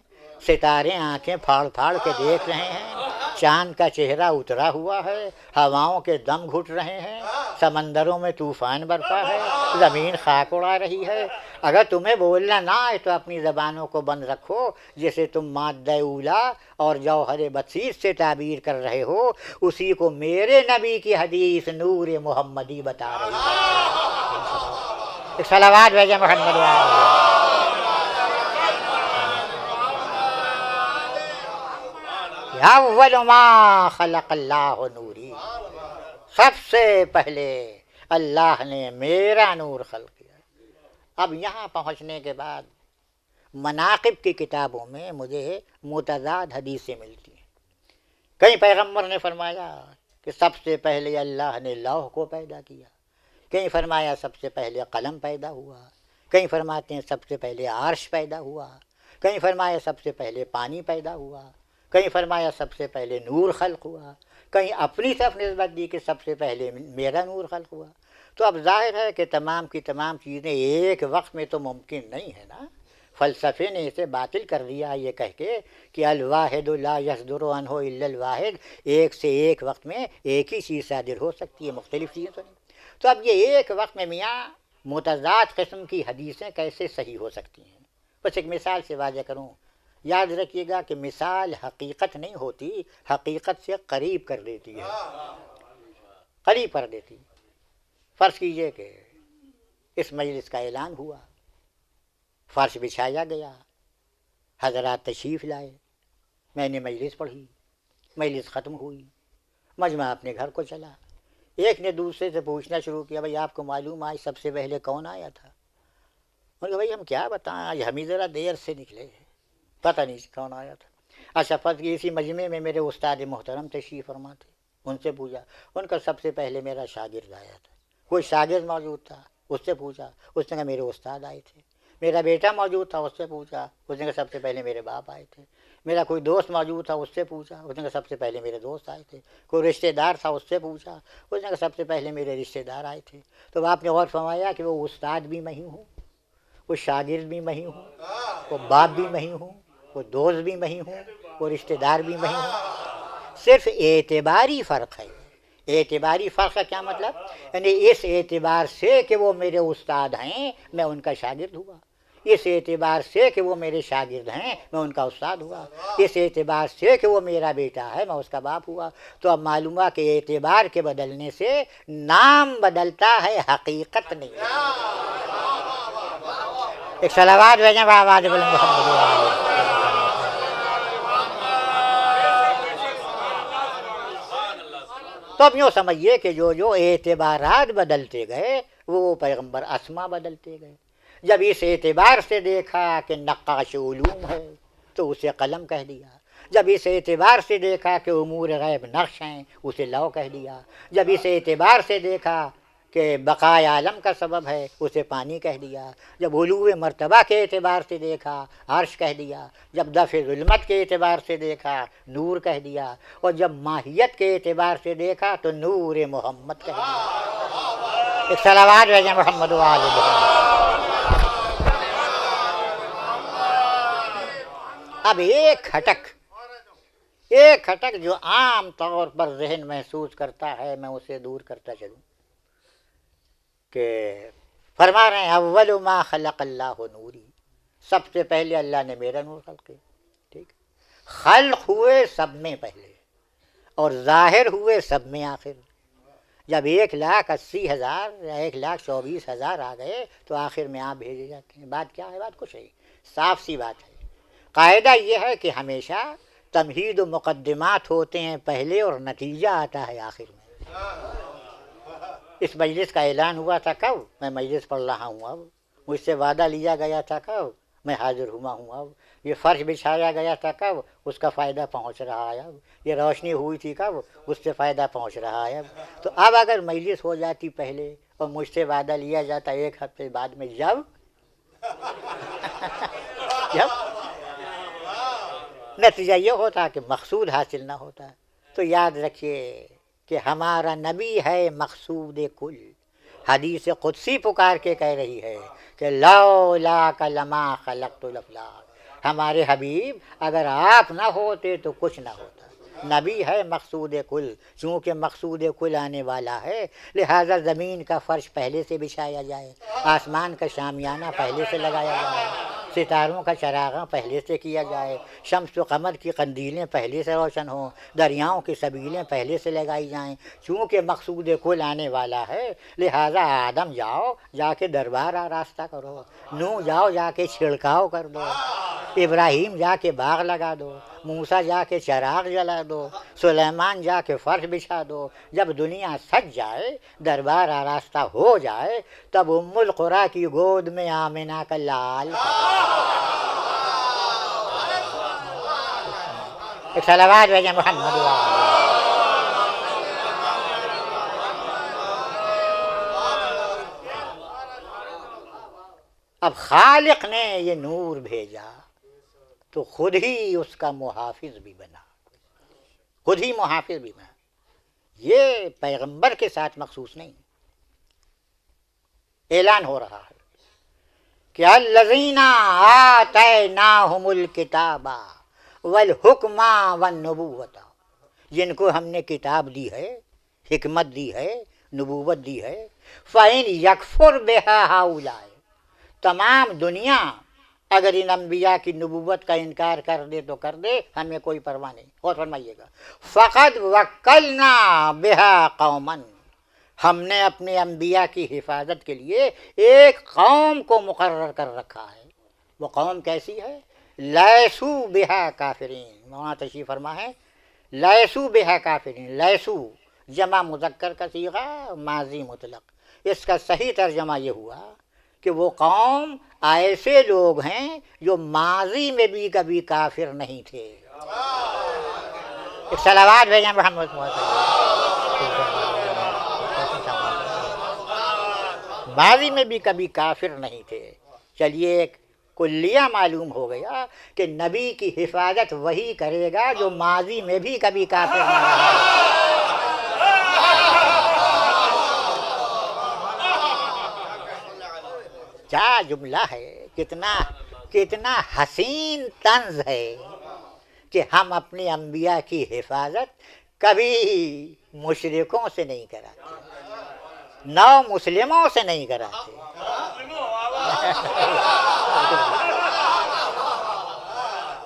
ستارے آنکھیں پھاڑ پھاڑ کے دیکھ رہے ہیں، چاند کا چہرہ اترا ہوا ہے، ہواؤں کے دم گھٹ رہے ہیں، سمندروں میں طوفان برپا ہے، زمین خاک اڑا رہی ہے۔ اگر تمہیں بولنا نہ آئے تو اپنی زبانوں کو بند رکھو، جسے تم مادہ اولا اور جوہر بسیط سے تعبیر کر رہے ہو، اسی کو میرے نبی کی حدیث نور محمدی بتا رہی ہے۔ ایک صلوات بھیجیں محمد وآلہ۔ اول ما خلق اللہ نوری، سب سے پہلے اللہ نے میرا نور خلق کیا۔ اب یہاں پہنچنے کے بعد مناقب کی کتابوں میں مجھے متضاد حدیثیں ملتی ہیں۔ کئی پیغمبر نے فرمایا کہ سب سے پہلے اللہ نے لوح کو پیدا کیا، کہیں فرمایا سب سے پہلے قلم پیدا ہوا، کہیں فرماتے ہیں سب سے پہلے عرش پیدا ہوا، کہیں فرمایا سب سے پہلے پانی پیدا ہوا، کہیں فرمایا سب سے پہلے نور خلق ہوا، کہیں اپنی طرف نسبت دی کہ سب سے پہلے میرا نور خلق ہوا۔ تو اب ظاہر ہے کہ تمام کی تمام چیزیں ایک وقت میں تو ممکن نہیں ہے نا۔ فلسفے نے اسے باطل کر دیا یہ کہہ کے کہ الواحد لا یصدر عنہ الا الواحد، ایک سے ایک وقت میں ایک ہی چیز صادر ہو سکتی ہے، مختلف چیزیں تو نہیں۔ تو اب یہ ایک وقت میں میاں متضاد قسم کی حدیثیں کیسے صحیح ہو سکتی ہیں؟ بس ایک مثال سے واضح کروں، یاد رکھیے گا کہ مثال حقیقت نہیں ہوتی، حقیقت سے قریب کر دیتی ہے، قریب کر دیتی۔ فرض کیجئے کہ اس مجلس کا اعلان ہوا، فرش بچھایا گیا، حضرات تشریف لائے، میں نے مجلس پڑھی، مجلس ختم ہوئی، مجمع اپنے گھر کو چلا۔ ایک نے دوسرے سے پوچھنا شروع کیا، بھائی آپ کو معلوم آج سب سے پہلے کون آیا تھا؟ انہوں نے کہا بھائی ہم کیا بتائیں، آج ہم ہی ذرا دیر سے نکلے، پتہ نہیں کون آیا تھا۔ اچھا فرض کی اسی مجمع میں میرے استاد محترم تشریف فرما تھے، ان سے پوچھا، ان کا سب سے پہلے میرا شاگرد آیا تھا۔ کوئی شاگرد موجود تھا، اس سے پوچھا، اس نے کہا میرے استاد آئے تھے۔ میرا بیٹا موجود تھا، اس سے پوچھا، اس نے کہا سب سے پہلے میرے باپ آئے تھے۔ میرا کوئی دوست موجود تھا، اس سے پوچھا، اس نے کہا سب سے پہلے میرے دوست آئے تھے۔ کوئی رشتہ دار تھا، اس سے پوچھا، اس نے کہا سب سے پہلے میرے رشتہ دار آئے تھے۔ تو آپ نے غور فرمایا کہ وہ استاد بھی میں ہی ہوں، وہ شاگرد بھی میں ہی ہوں، وہ باپ بھی میں ہی ہوں، وہ دوست بھی میں ہی ہوں، وہ رشتہ دار بھی میں ہی ہوں۔ صرف اعتباری فرق ہے۔ اعتباری فرق کا کیا مطلب؟ یعنی اس اعتبار سے کہ وہ میرے استاد ہیں میں ان کا شاگرد ہوا، اس اعتبار سے کہ وہ میرے شاگرد ہیں میں ان کا استاد ہوا، اس اعتبار سے کہ وہ میرا بیٹا ہے میں اس کا باپ ہوا۔ تو اب معلوم ہوا کہ اعتبار کے بدلنے سے نام بدلتا ہے، حقیقت نہیں۔ ایک صلوات بھیجیں بآواز بلند محمد وآلہ۔ تو اب یوں سمجھیے کہ جو اعتبارات بدلتے گئے وہ پیغمبر اسما بدلتے گئے۔ جب اس اعتبار سے دیکھا کہ نقاش علوم ہے تو اسے قلم کہہ دیا، جب اس اعتبار سے دیکھا کہ امور غیب نقش ہیں اسے لوح کہہ دیا، جب اس اعتبار سے دیکھا کہ بقائے عالم کا سبب ہے اسے پانی کہہ دیا، جب علو مرتبہ کے اعتبار سے دیکھا عرش کہہ دیا، جب دفع ظلمت کے اعتبار سے دیکھا نور کہہ دیا، اور جب ماہیت کے اعتبار سے دیکھا تو نور محمد کہہ دیا۔ ایک صلوات بھیجیں محمد وآلہ محمد۔ اب ایک کھٹک جو عام طور پر ذہن محسوس کرتا ہے میں اسے دور کرتا چلوں کہ فرما رہے ہیں اول ما خلق اللہ نوری، سب سے پہلے اللہ نے میرا نور خلق کیا۔ ٹھیک، خلق ہوئے سب میں پہلے اور ظاہر ہوئے سب میں آخر۔ جب 1,80,000 یا 1,24,000 آ گئے تو آخر میں آپ بھیجے جاتے ہیں۔ بات کیا ہے؟ بات کچھ ہے، صاف سی بات ہے۔ قاعدہ یہ ہے کہ ہمیشہ تمہید و مقدمات ہوتے ہیں پہلے اور نتیجہ آتا ہے آخر میں۔ اس مجلس کا اعلان ہوا تھا کب؟ میں مجلس پڑھ رہا ہوں، اب مجھ سے وعدہ لیا گیا تھا کب؟ میں حاضر ہوا ہوں، اب یہ فرش بچھایا گیا تھا کب؟ اس کا فائدہ پہنچ رہا ہے، اب یہ روشنی ہوئی تھی کب؟ اس سے فائدہ پہنچ رہا ہے اب۔ تو اب اگر مجلس ہو جاتی پہلے اور مجھ سے وعدہ لیا جاتا 1 ہفتے بعد میں، جب نتیجہ یہ ہوتا کہ مقصود حاصل نہ ہوتا۔ تو یاد رکھیے کہ ہمارا نبی ہے مقصود کل۔ حدیث قدسی پکار کے کہہ رہی ہے کہ لولاک لما خلقت الافلاک، ہمارے حبیب اگر آپ نہ ہوتے تو کچھ نہ ہوتا۔ نبی ہے مقصود کل، چونکہ مقصود کل آنے والا ہے لہذا زمین کا فرش پہلے سے بچھایا جائے، آسمان کا شامیانہ پہلے سے لگایا جائے، ستاروں کا چراغاں پہلے سے کیا جائے، شمس و قمر کی قندیلیں پہلے سے روشن ہوں، دریاؤں کی سبیلیں پہلے سے لگائی جائیں، چونکہ مقصود کل آنے والا ہے لہذا آدم جاؤ جا کے دربار آراستہ کرو، نوح جاؤ جا کے چھڑکاؤ کر دو، ابراہیم جا کے باغ لگا دو، موسیٰ جا کے چراغ جلا دو، سلیمان جا کے فرش بچھا دو۔ جب دنیا سج جائے، دربار آراستہ ہو جائے، تب ام القریٰ کی گود میں آمنہ کا لال ایک صلوات بھیجیں محمد اب خالق نے یہ نور بھیجا تو خود ہی اس کا محافظ بھی بنا، خود ہی محافظ بھی بنا۔ یہ پیغمبر کے ساتھ مخصوص نہیں، اعلان ہو رہا ہے کہ الذین آتیناہم الکتاب والحکم والنبوۃ، جن کو ہم نے کتاب دی ہے، حکمت دی ہے، نبوت دی ہے، فَإِنْ یکفر بہا ہؤلاء، تمام دنیا اگر ان انبیاء کی نبوت کا انکار کر دے تو کر دے، ہمیں کوئی پرواہ نہیں۔ اور فرمائیے گا فقد وکلنا بہا قوما، ہم نے اپنے انبیاء کی حفاظت کے لیے ایک قوم کو مقرر کر رکھا ہے۔ وہ قوم کیسی ہے؟ لیسو بہا کافرین، وہاں تشریف فرما ہے لیسو بہا کافرین، لیسو جمع مذکر کا صیغہ ماضی مطلق، اس کا صحیح ترجمہ یہ ہوا کہ وہ قوم ایسے لوگ ہیں جو ماضی میں بھی کبھی کافر نہیں تھے۔ ایک صلوات بھیجیں محمد صلی اللہ علیہ وسلم، ماضی میں بھی کبھی کافر نہیں تھے۔ چلیے ایک کلیہ معلوم ہو گیا کہ نبی کی حفاظت وہی کرے گا جو ماضی میں بھی کبھی کافر نہ رہا۔ کیا جملہ ہے، کتنا حسین طنز ہے کہ ہم اپنے انبیاء کی حفاظت کبھی مشرکوں سے نہیں کراتے، نو مسلموں سے نہیں کراتے۔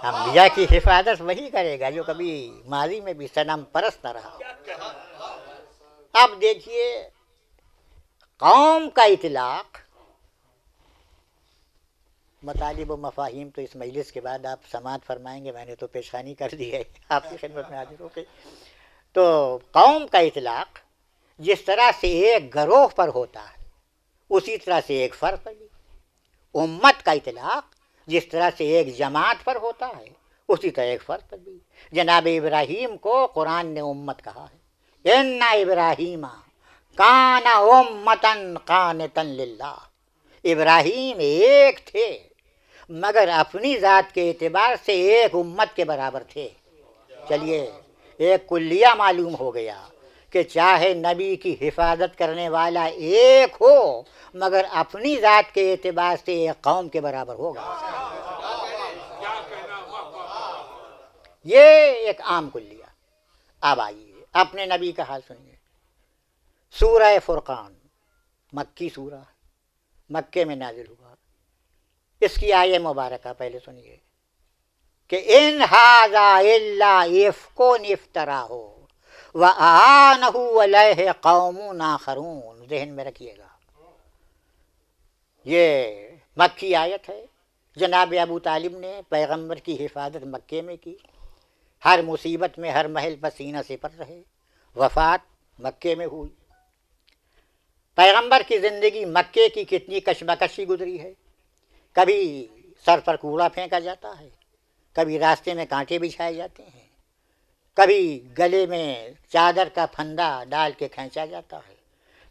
انبیاء کی حفاظت وہی کرے گا جو کبھی ماضی میں بھی صنم پرست نہ رہا۔ اب دیکھیے قوم کا اطلاق، مطالب و مفاہیم تو اس مجلس کے بعد آپ سماعت فرمائیں گے، میں نے تو پیشانی کر دی ہے، آپ کی خدمت میں حاضر ہو کے۔ تو قوم کا اطلاق جس طرح سے ایک گروہ پر ہوتا ہے اسی طرح سے ایک فرد پر بھی، امت کا اطلاق جس طرح سے ایک جماعت پر ہوتا ہے اسی طرح ایک فرد پر بھی۔ جناب ابراہیم کو قرآن نے امت کہا ہے، ان ابراہیم کان امتن قانتا للہ، ابراہیم ایک تھے مگر اپنی ذات کے اعتبار سے ایک امت کے برابر تھے۔ چلیے ایک کلیہ معلوم ہو گیا کہ چاہے نبی کی حفاظت کرنے والا ایک ہو مگر اپنی ذات کے اعتبار سے ایک قوم کے برابر ہوگا۔ یہ ایک عام کلیہ۔ اب آئیے اپنے نبی کا حال سنیے۔ سورہ فرقان مکی سورہ، مکے میں نازل ہوا۔ اس کی آیہ مبارکہ پہلے سنیے کہ ان ھذا الا افک افتراہ واعانہ علیہ قوم آخرون، ذہن میں رکھیے گا یہ مکی آیت ہے۔ جناب ابو طالب نے پیغمبر کی حفاظت مکے میں کی، ہر مصیبت میں ہر محل پر سینہ سپر رہے، وفات مکے میں ہوئی۔ پیغمبر کی زندگی مکے کی کتنی کشمکشی گزری ہے، کبھی سر پر کوڑا پھینکا جاتا ہے، کبھی راستے میں کانٹے بچھائے جاتے ہیں، کبھی گلے میں چادر کا پھندا ڈال کے کھینچا جاتا ہے۔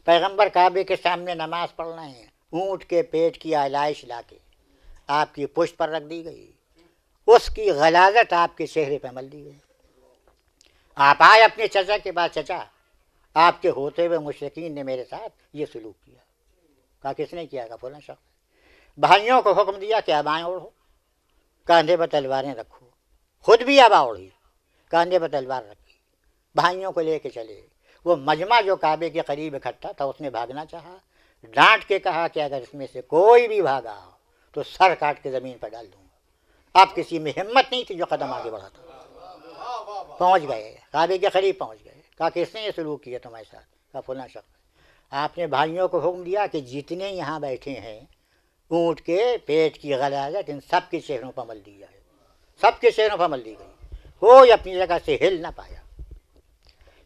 پیغمبر کعبے کے سامنے نماز پڑھ رہے ہیں، اونٹ کے پیٹ کی آلائش لا کے آپ کی پشت پر رکھ دی گئی، اس کی غلاظت آپ کے چہرے پہ مل دی گئی۔ آپ آئے اپنے چچا کے پاس، چچا آپ کے ہوتے ہوئے مشرکین نے میرے ساتھ یہ سلوک کیا۔ کہا کس نے کیا؟ کہا فلاں شخص۔ بھائیوں کو حکم دیا کہ ابائیں اوڑھو، کاندھے پر تلواریں رکھو، خود بھی ابا اوڑھی، کاندھے پر تلوار رکھی، بھائیوں کو لے کے چلے۔ وہ مجمع جو کعبے کے قریب اکٹھا تھا اس نے بھاگنا چاہا، ڈانٹ کے کہا کہ اگر اس میں سے کوئی بھی بھاگا تو سر کاٹ کے زمین پر ڈال دوں گا۔ اب کسی میں ہمت نہیں تھی جو قدم آگے بڑھاتا۔ پہنچ گئے، کعبے کے قریب پہنچ گئے، کہا کس نے یہ سلوک کیا تمہارے ساتھ؟ کہا فلاں شخص۔ آپ نے بھائیوں کو حکم دیا کہ جتنے یہاں بیٹھے ہیں اونٹ کے پیٹ کی غلاظت ان سب کے چہروں پر مل دی جائے، سب کے چہروں پر مل دی گئی، کوئی اپنی جگہ سے ہل نہ پایا۔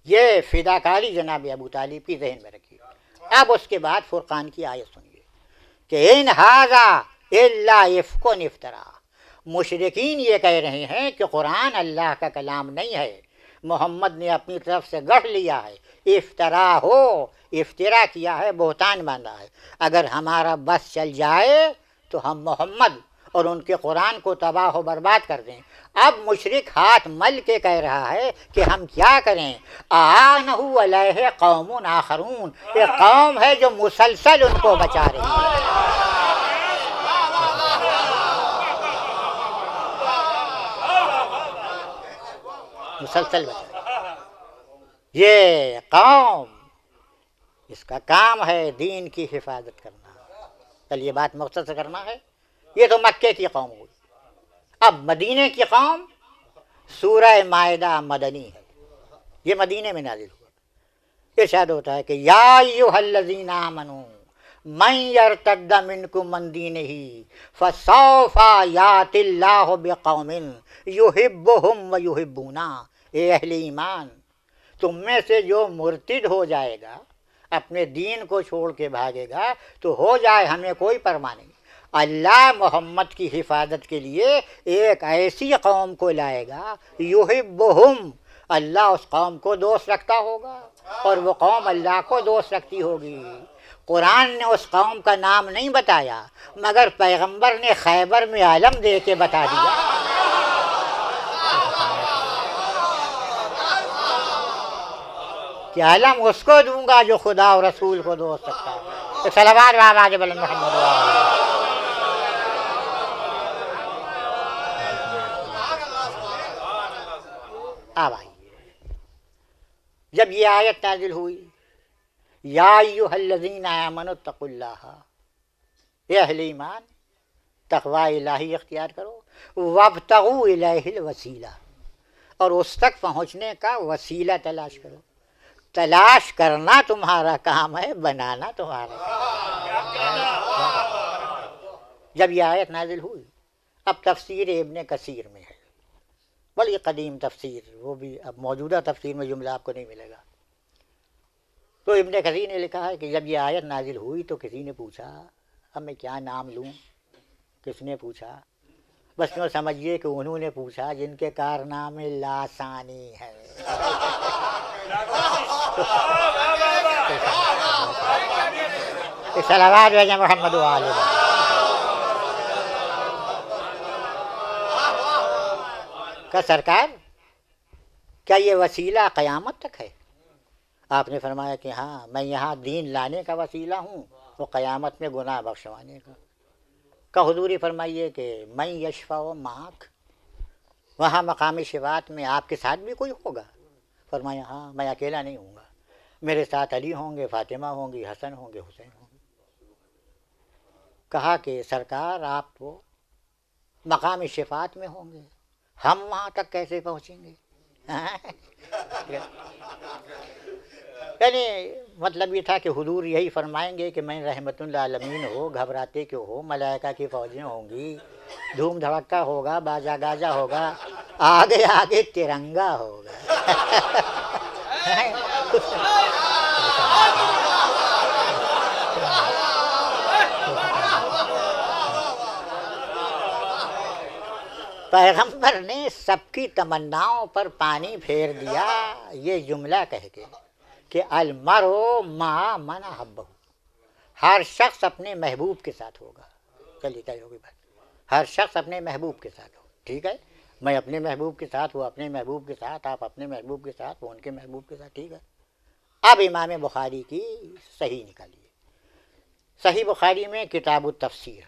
یہ فداکاری جناب ابو طالب کی ذہن میں رکھیے۔ اب اس کے بعد فرقان کی آیت سنیے کہ ان ھذا الا افک افترا، مشرکین یہ کہہ رہے ہیں کہ قرآن اللہ کا کلام نہیں ہے، محمد نے اپنی طرف سے گڑھ لیا ہے، افطرا ہو، افطرا کیا ہے، بہتان باندھا ہے۔ اگر ہمارا بس چل جائے تو ہم محمد اور ان کے قرآن کو تباہ و برباد کر دیں۔ اب مشرک ہاتھ مل کے کہہ رہا ہے کہ ہم کیا کریں؟ آنہ علیہ قوم آخرون، ایک قوم ہے جو مسلسل ان کو بچا رہی ہے۔ مسلسل بچا، یہ قوم اس کا کام ہے دین کی حفاظت کرنا۔ چل یہ بات مختصر کرنا ہے، یہ تو مکے کی قوم ہوئی۔ اب مدینے کی قوم، سورہ مائدہ مدنی ہے، یہ مدینے میں نازل ہوا۔ ارشاد ہوتا ہے کہ یا ایھا الذین آمنوا من یرتد منکم عن دینہ فسوف یأتی اللہ بقوم یحبہم ویحبونہ۔ اے اہل ایمان، تم میں سے جو مرتد ہو جائے گا، اپنے دین کو چھوڑ کے بھاگے گا تو ہو جائے، ہمیں کوئی پرواہ نہیں۔ اللہ محمد کی حفاظت کے لیے ایک ایسی قوم کو لائے گا، یحبہم، اللہ اس قوم کو دوست رکھتا ہوگا اور وہ قوم اللہ کو دوست رکھتی ہوگی۔ قرآن نے اس قوم کا نام نہیں بتایا، مگر پیغمبر نے خیبر میں علم دے کے بتا دیا۔ کہ علم اس کو دوں گا جو خدا اور رسول کو دوست رکھتا ہے۔ صلوات آباد بلند محمد۔ اب آئیے، جب یہ آیت نازل ہوئی یا ایھا الذین آمنوا اتقوا اللہ، اے اہل ایمان تقوی الہی اختیار کرو، وابتغوا الیہ الوسیلہ، اور اس تک پہنچنے کا وسیلہ تلاش کرو۔ تلاش کرنا تمہارا کام ہے، بنانا تمہارا کام ہے۔ جب یہ آیت نازل ہوئی، اب تفسیر ابن کثیر میں ہے، بڑی قدیم تفسیر، وہ بھی اب موجودہ تفسیر میں جملہ آپ کو نہیں ملے گا۔ تو ابن کثیر نے لکھا ہے کہ جب یہ آیت نازل ہوئی تو کسی نے پوچھا اب میں کیا نام لوں؟ کس نے پوچھا؟ بس یوں سمجھیے کہ انہوں نے پوچھا جن کے کارنامے لاسانی ہے۔ صلوات بھیجیں محمد وآلہ۔ کہ سرکار کیا یہ وسیلہ قیامت تک ہے؟ آپ نے فرمایا کہ ہاں، میں یہاں دین لانے کا وسیلہ ہوں اور قیامت میں گناہ بخشوانے کا۔ کہ حضوری فرمائیے کہ من یشفع معک، وہاں مقام شفاعت میں آپ کے ساتھ بھی کوئی ہوگا؟ فرمایا ہاں، میں اکیلا نہیں ہوں گا، میرے ساتھ علی ہوں گے، فاطمہ ہوں گی، حسن ہوں گے، حسین ہوں گے۔ کہا کہ سرکار آپ تو مقام شفاعت میں ہوں گے، ہم وہاں تک کیسے پہنچیں گے؟ یعنی مطلب یہ تھا کہ حضور یہی فرمائیں گے کہ میں رحمت للعالمین ہو، گھبراتے کیوں ہو، ملائکہ کی فوجیں ہوں گی، دھوم دھڑکا ہوگا، باجا گاجا ہوگا، آگے آگے ترنگا ہوگا۔ پیغمبر نے سب کی تمناؤں پر پانی پھیر دیا یہ جملہ کہہ کے کہ المرء مع من احبہ، ہر شخص اپنے محبوب کے ساتھ ہوگا۔ چلیے طے ہوگی بات، ہر شخص اپنے محبوب کے ساتھ ہو، ٹھیک ہے، میں اپنے محبوب کے ساتھ، وہ اپنے محبوب کے ساتھ، آپ اپنے محبوب کے ساتھ، وہ ان کے محبوب کے ساتھ، ٹھیک ہے۔ اب امام بخاری کی صحیح نکالیے، صحیح بخاری میں کتاب التفسیر،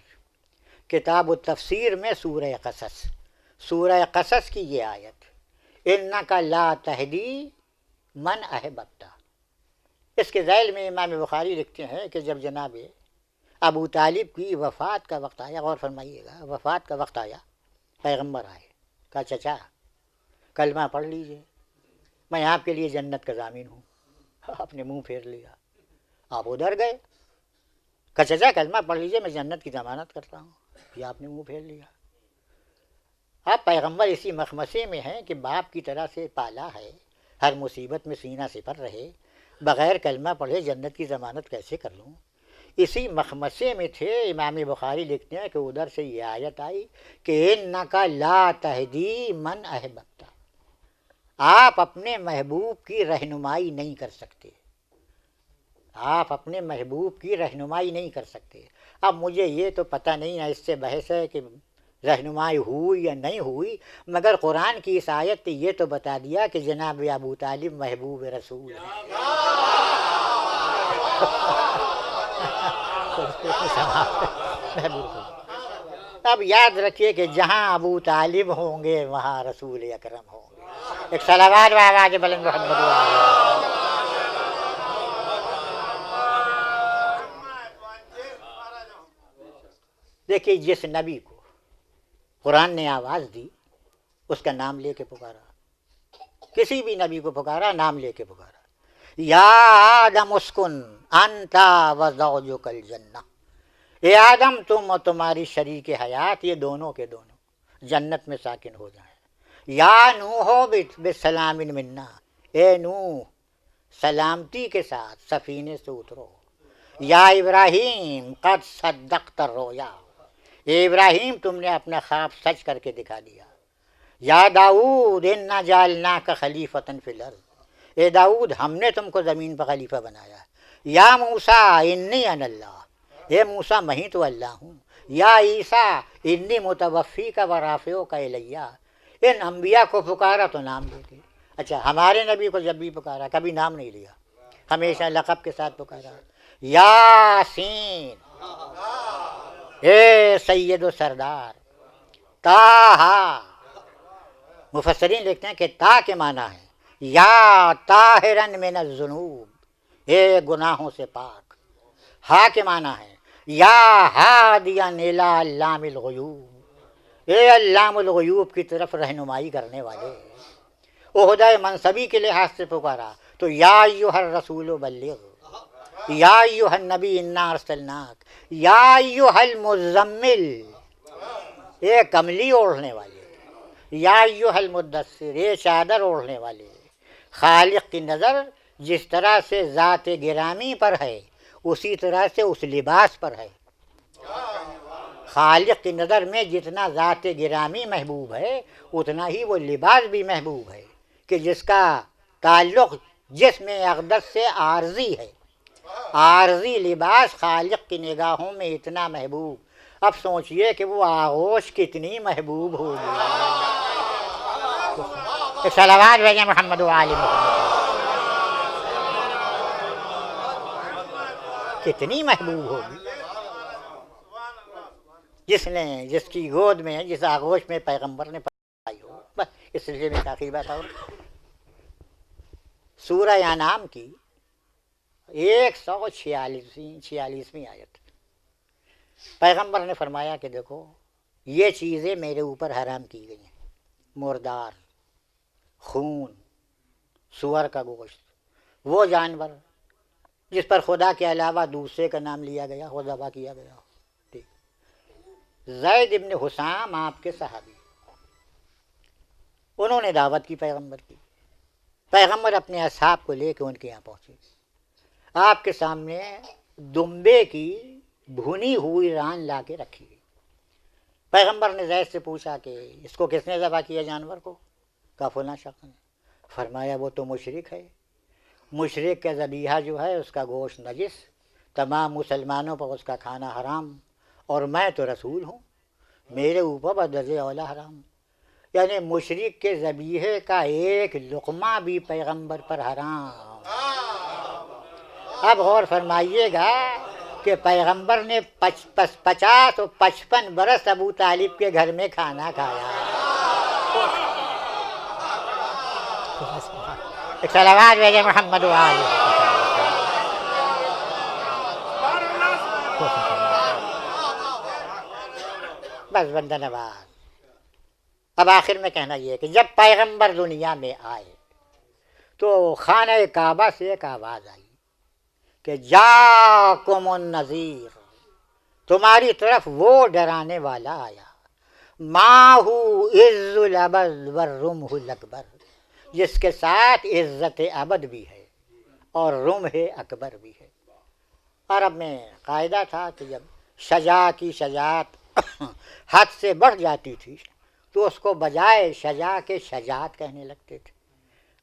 کتاب التفسیر میں سورہ قصص، سورہ قصص کی یہ آیت انک لا تہدی من احببت۔ اس کے ذیل میں امام بخاری لکھتے ہیں کہ جب جناب ابو طالب کی وفات کا وقت آیا، غور فرمائیے گا، وفات کا وقت آیا، پیغمبر آئے، کہا چچا کلمہ پڑھ لیجئے، میں آپ کے لیے جنت کا ضامن ہوں۔ آپ نے منہ پھیر لیا، آپ ادھر گئے، کہا چچا کلمہ پڑھ لیجئے، میں جنت کی ضمانت کرتا ہوں، یہ آپ نے منہ پھیر لیا۔ آپ پیغمبر اسی مخمصے میں ہیں کہ باپ کی طرح سے پالا ہے، ہر مصیبت میں سینہ سپر رہے، بغیر کلمہ پڑھے جنت کی ضمانت کیسے کر لوں؟ اسی مخمصے میں تھے۔ امام بخاری لکھتے ہیں کہ ادھر سے یہ آیت آئی کہ انک لا تہدی من احببت، آپ اپنے محبوب کی رہنمائی نہیں کر سکتے، آپ اپنے محبوب کی رہنمائی نہیں کر سکتے۔ اب مجھے یہ تو پتہ نہیں ہے، اس سے بحث ہے کہ رہنمائی ہوئی یا نہیں ہوئی، مگر قرآن کی اس آیت نے یہ تو بتا دیا کہ جناب ابو طالب محبوب رسول ہیں۔ اب یاد رکھیے کہ جہاں ابو طالب ہوں گے وہاں رسول اکرم ہوں گے۔ ایک صلوات و آواز بلند محمد۔ دیکھیے جس نبی کو قرآن نے آواز دی اس کا نام لے کے پکارا، کسی بھی نبی کو پکارا نام لے کے پکارا، یا آدم اسکن انت و زوجک الجنہ، اے آدم تم اور تمہاری شریک حیات یہ دونوں کے دونوں جنت میں ساکن ہو جائیں۔ یا نوح بسلام منا، اے نوح سلامتی کے ساتھ سفینے سے اترو۔ یا ابراہیم قد صدقت الرؤیا، اے ابراہیم تم نے اپنا خواب سچ کر کے دکھا دیا۔ یا داؤد انا جعلناک خلیفۃ فی الارض، اے داؤد ہم نے تم کو زمین پر خلیفہ بنایا۔ یا موسیٰ انی انا اللہ، اے موسیٰ میں ہی تو اللہ ہوں۔ یا عیسیٰ انی متوفیک و رافعک الیہ، ان انبیاء کو پکارا تو نام لے کے۔ اچھا ہمارے نبی کو جب بھی پکارا کبھی نام نہیں لیا، ہمیشہ لقب کے ساتھ پکارا۔ یاسین، اے سید و سردار۔ طٰہٰ، مفسرین لکھتے ہیں کہ تا کے معنی ہے یا طاہراً من الذنوب، اے گناہوں سے پاک۔ ہا کے معنی ہے یا ہادیاً الی علام الغیوب، اے علام الغیوب کی طرف رہنمائی کرنے والے۔ عہدہ منصبی کے لحاظ سے پکارا تو یا ایھا الرسول بلغ، یا ایھا النبی انا ارسلناک، یا ایھا المزمل، اے کملی اوڑھنے والے، یا ایھا المدثر، اے چادر اوڑھنے والے۔ خالق کی نظر جس طرح سے ذات گرامی پر ہے اسی طرح سے اس لباس پر ہے۔ خالق کی نظر میں جتنا ذات گرامی محبوب ہے اتنا ہی وہ لباس بھی محبوب ہے کہ جس کا تعلق جسم اقدس سے عارضی ہے۔ عارضی لباس خالق کی نگاہوں میں اتنا محبوب، اب سوچئے کہ وہ آغوش کتنی محبوب ہوگی۔ صلوات بھیجیں محمد و آل محمد، کتنی محبوب ہوگی جس کی گود میں، جس آغوش میں پیغمبر نے پائی ہو۔ بس اس سلسلے میں آخری بات اور، سورہ انعام کی 146ویں آیت، پیغمبر نے فرمایا کہ دیکھو یہ چیزیں میرے اوپر حرام کی گئی ہیں، مردار، خون، سور کا گوشت، وہ جانور جس پر خدا کے علاوہ دوسرے کا نام لیا گیا ہو، ذبح کیا گیا ہو۔ ٹھیک، زید ابن حسام آپ کے صحابی، انہوں نے دعوت کی پیغمبر کی، پیغمبر اپنے اصحاب کو لے کے ان کے یہاں پہنچے، آپ کے سامنے دمبے کی بھنی ہوئی ران لا کے رکھی گئی۔ پیغمبر نے زید سے پوچھا کہ اس کو کس نے ذبح کیا جانور کو؟ کہا فلاں شخص نے۔ فرمایا وہ تو مشرک ہے، مشرک کا ذبیحہ جو ہے اس کا گوشت نجس، تمام مسلمانوں پر اس کا کھانا حرام، اور میں تو رسول ہوں، میرے اوپر بدرجہ اولا حرام۔ یعنی مشرک کے ذبیحے کا ایک لقمہ بھی پیغمبر پر حرام۔ اب غور فرمائیے گا کہ پیغمبر نے 50 و 55 برس ابو طالب کے گھر میں کھانا کھایا، ایک صلوات بھیجے محمد وآلہ. بس بندہ نواز. اب آخر میں کہنا یہ ہے کہ جب پیغمبر دنیا میں آئے تو خانہ کعبہ سے ایک آواز آئی کہ جاکم النذیر، تمہاری طرف وہ ڈرانے والا آیا، ماہ عز الابد والرمح الاکبر، جس کے ساتھ عزت ابد بھی ہے اور رمح اکبر بھی ہے. عرب میں قاعدہ تھا کہ جب شجاع کی شجاعت حد سے بڑھ جاتی تھی تو اس کو بجائے شجاع کے شجاعت کہنے لگتے تھے.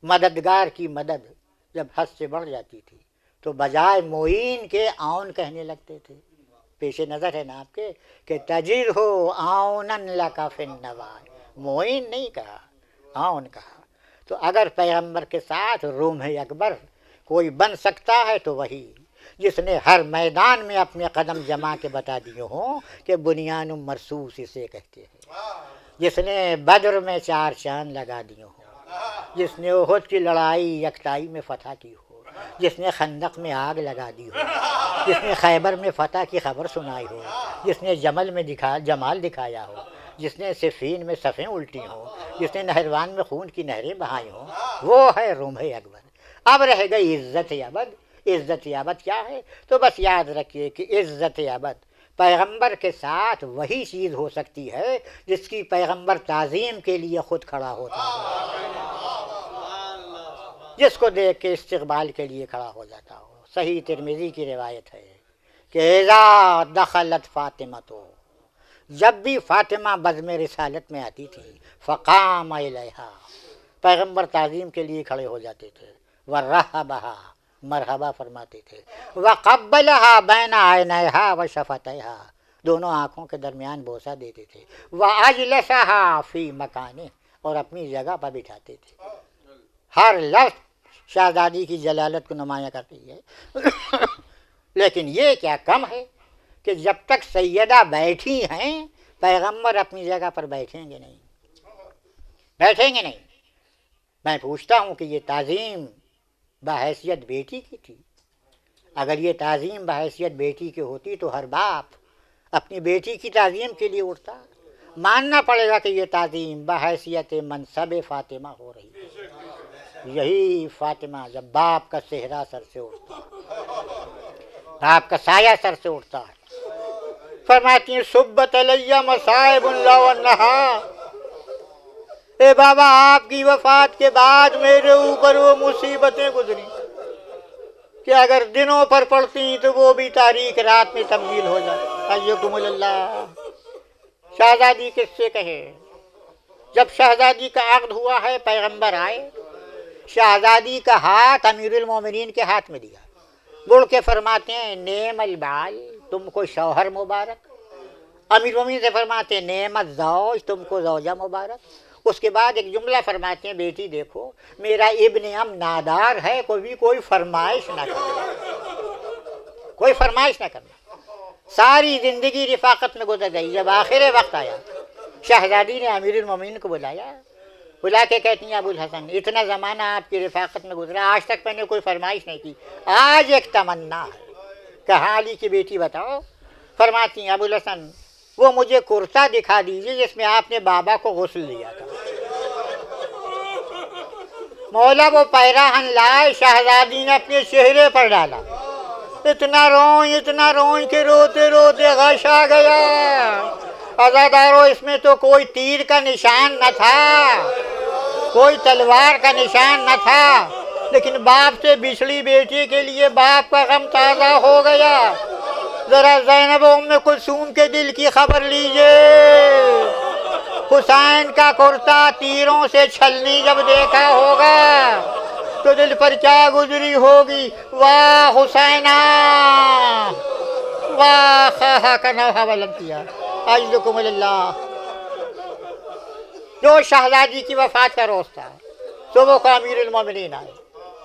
مددگار کی مدد جب حد سے بڑھ جاتی تھی تو بجائے معین کے عون کہنے لگتے تھے. پیش نظر ہے نا آپ کے کہ تجد ہو عونن لک فی النوائے، معین نہیں کہا، عون کہا. تو اگر پیغمبر کے ساتھ رمح اکبر کوئی بن سکتا ہے تو وہی جس نے ہر میدان میں اپنے قدم جما کے بتا دیے ہوں کہ بنیان مرصوص اسے کہتے ہیں، جس نے بدر میں 4 چاند لگا دیے ہوں، جس نے احد کی لڑائی یکتائی میں فتح کی ہو، جس نے خندق میں آگ لگا دی ہو، جس نے خیبر میں فتح کی خبر سنائی ہو، جس نے جمل میں جمال دکھایا ہو، جس نے صفین میں صفیں الٹی ہوں، جس نے نہروان میں خون کی نہریں بہائی ہوں، وہ ہے رمح اکبر. اب رہ گئی عزت ابد. عزت ابد کیا ہے؟ تو بس یاد رکھیے کہ عزت ابد پیغمبر کے ساتھ وہی چیز ہو سکتی ہے جس کی پیغمبر تعظیم کے لیے خود کھڑا ہوتا ہے، جس کو دیکھ کے استقبال کے لیے کھڑا ہو جاتا ہو. صحیح ترمذی کی روایت ہے کہ اذا دخلت فاطمہ، جب بھی فاطمہ بزم رسالت میں آتی تھی، فقام الیہا، پیغمبر تعظیم کے لیے کھڑے ہو جاتے تھے، ورحبہا، مرحبا فرماتے تھے، وقبلہا بین عینیہا وشفتیہا، دونوں آنکھوں کے درمیان بوسہ دیتے تھے، واجلسہا فی مکانہ، اور اپنی جگہ پر بٹھاتے تھے. ہر لفظ شہزادی کی جلالت کو نمایاں کرتی ہے. لیکن یہ کیا کم ہے کہ جب تک سیدہ بیٹھی ہیں پیغمبر اپنی جگہ پر بیٹھیں گے نہیں، بیٹھیں گے نہیں. میں پوچھتا ہوں کہ یہ تعظیم بحیثیت بیٹی کی تھی؟ اگر یہ تعظیم بحیثیت بیٹی کی ہوتی تو ہر باپ اپنی بیٹی کی تعظیم کے لیے اٹھتا. ماننا پڑے گا کہ یہ تعظیم بحیثیت منصب فاطمہ ہو رہی ہے. یہی فاطمہ جب باپ کا صحرا سر سے اٹھتا، باپ کا سایہ سر سے اٹھتا ہے، فرماتی ہیں صبت علیہ مصائب لا والنہار، اے بابا آپ کی وفات کے بعد میرے اوپر وہ مصیبتیں گزری کہ اگر دنوں پر پڑتی تو وہ بھی تاریخ رات میں تبدیل ہو جائے. ایکم اللہ. شہزادی کس سے کہے؟ جب شہزادی کا عقد ہوا ہے پیغمبر آئے، شہزادی کا ہاتھ امیر المومنین کے ہاتھ میں دیا، مڑ کے فرماتے ہیں نعم البال، تم کو شوہر مبارک. امیر المومنین سے فرماتے ہیں نعم الزوج، تم کو زوجہ مبارک. اس کے بعد ایک جملہ فرماتے ہیں بیٹی دیکھو میرا ابن ام نادار ہے، کوئی فرمائش نہ کرنا، کوئی فرمائش نہ کرنا. ساری زندگی رفاقت میں گزر گئی. جب آخر وقت آیا شہزادی نے امیر المومنین کو بلایا، بلا کے کہتی ہیں ابو الحسن اتنا زمانہ آپ کی رفاقت میں گزرا، آج تک میں نے کوئی فرمائش نہیں کی، آج ایک تمنا ہے. کہاں علی کی بیٹی بتاؤ؟ فرماتی ہیں ابو الحسن وہ مجھے کرتا دکھا دیجیے جس میں آپ نے بابا کو غسل دیا تھا. مولا وہ پیراہن لائے، شہزادی نے اپنے چہرے پر ڈالا، اتنا روئیں کہ روتے روتے غش آ گیا. عزادارو اس میں تو کوئی تیر کا نشان نہ تھا، کوئی تلوار کا نشان نہ تھا، لیکن باپ سے بچھڑی بیٹی کے لیے باپ کا غم تازہ ہو گیا. ذرا زینب ام کلثوم کے دل کی خبر لیجئے، حسین کا کرتا تیروں سے چھلنی جب دیکھا ہوگا تو دل پر کیا گزری ہوگی. واہ حسینہ، واہ خواہا کا نوحہ بلند کیا. اجزکم اللہ. جو شہزادی کی وفات کا روز تھا صبح کو امیر المومنین آئے،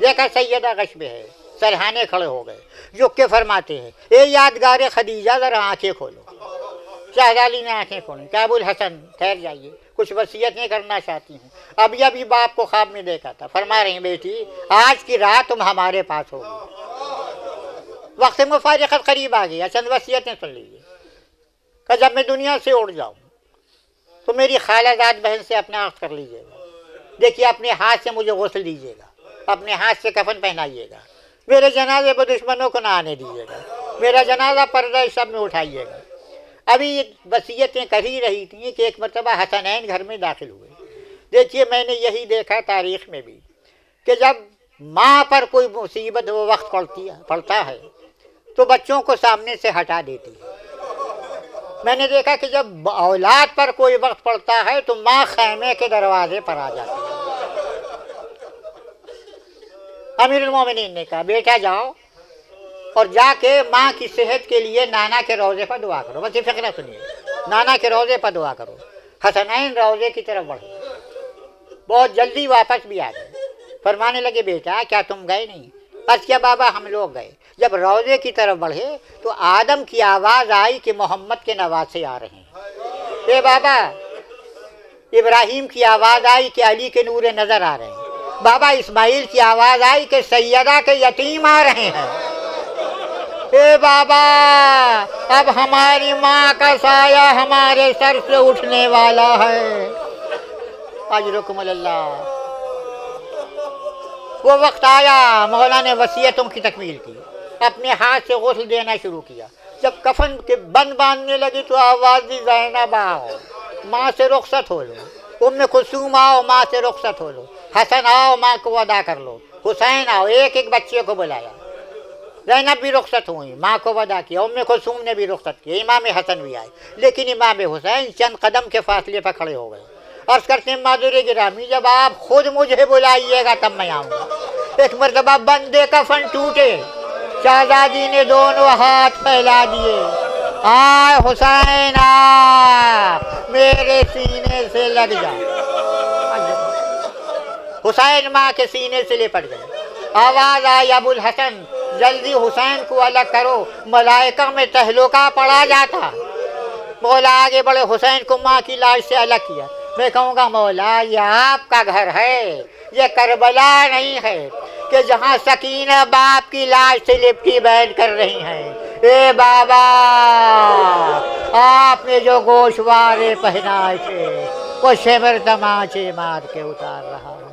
دیکھا سیدہ غش میں ہے، سرہانے کھڑے ہو گئے، جھک کے فرماتے ہیں اے یادگار خدیجہ ذرا آنکھیں کھولو. شہزادی نے آنکھیں کھولی کہ ابو الحسن ٹھہر جائیے، کچھ وصیتیں کرنا چاہتی ہوں. ابھی باپ کو خواب میں دیکھا تھا. فرما رہی ہیں بیٹی آج کی رات تم ہمارے پاس ہوگی. وقت مفارقت قریب آ گیا. چند وصیتیں سن لیجیے کہ جب میں دنیا سے اڑ جاؤں تو میری خالہ زاد بہن سے اپنا عقد کر لیجیے گا. دیکھیے اپنے ہاتھ سے مجھے غسل دیجیے گا, اپنے ہاتھ سے کفن پہنائیے گا, میرے جنازے پر دشمنوں کو نہ آنے دیجیے گا, میرا جنازہ پردہ سب میں اٹھائیے گا. ابھی یہ وصیتیں کر ہی رہی تھیں کہ ایک مرتبہ حسنین گھر میں داخل ہوئے. دیکھیے میں نے یہی دیکھا تاریخ میں بھی کہ جب ماں پر کوئی مصیبت وہ وقت پڑتا ہے تو بچوں کو سامنے سے ہٹا دیتی ہے. میں نے دیکھا کہ جب اولاد پر کوئی وقت پڑتا ہے تو ماں خیمے کے دروازے پر آ جاتی ہے. امیر المومنین نے کہا بیٹا جاؤ اور جا کے ماں کی صحت کے لیے نانا کے روضے پر دعا کرو. بس یہ فقرہ سنیے, نانا کے روضے پر دعا کرو. حسنین روضے کی طرف بڑھے, بہت جلدی واپس بھی آ گئے. فرمانے لگے بیٹا کیا تم گئے نہیں؟ بس کیا بابا ہم لوگ گئے. جب روضے کی طرف بڑھے تو آدم کی آواز آئی کہ محمد کے نواسے آ رہے ہیں. اے بابا ابراہیم کی آواز آئی کہ علی کے نور نظر آ رہے ہیں. بابا اسماعیل کی آواز آئی کہ سیدہ کے یتیم آ رہے ہیں. اے بابا اب ہماری ماں کا سایہ ہمارے سر سے اٹھنے والا ہے. اجرکم اللہ. وہ وقت آیا, مولا نے وصیتوں کی تکمیل کی, اپنے ہاتھ سے غسل دینا شروع کیا. جب کفن کے بند باندھنے لگی تو آواز دی زینب آؤ ماں سے رخصت ہو لو, ام کلثوم آؤ ماں سے رخصت ہو لو, حسن آؤ ماں کو ودا کر لو, حسین آؤ. ایک ایک بچے کو بلایا. زینب بھی رخصت ہوئی, ماں کو ودا کیا. ام کلثوم نے بھی رخصت کیا. امام حسن بھی آئے, لیکن امام حسین چند قدم کے فاصلے پر کھڑے ہو گئے. عرض کرتے ہیں معذور گرامی جب آپ خود مجھے بلائیے گا تب میں آؤں گا. ایک مرتبہ بندے کفن ٹوٹے, شہزادی نے دونوں ہاتھ پھیلا دیے, آئے حسین آ میرے سینے سے لگ جا. حسین ماں کے سینے سے لپٹ گئے. آواز آئی ابو الحسن جلدی حسین کو الگ کرو, ملائکہ میں تہلکہ پڑا جاتا. مولا آگے بڑے, حسین کو ماں کی لاش سے الگ کیا. میں کہوں گا مولا یہ آپ کا گھر ہے, یہ کربلا نہیں ہے کہ جہاں سکینہ باپ کی لاش سے لپٹی بیٹھ کر رہی ہیں. اے بابا آپ نے جو گوشوارے پہنائے تھے وہ شمر تماچے مار کے اتار رہا ہے.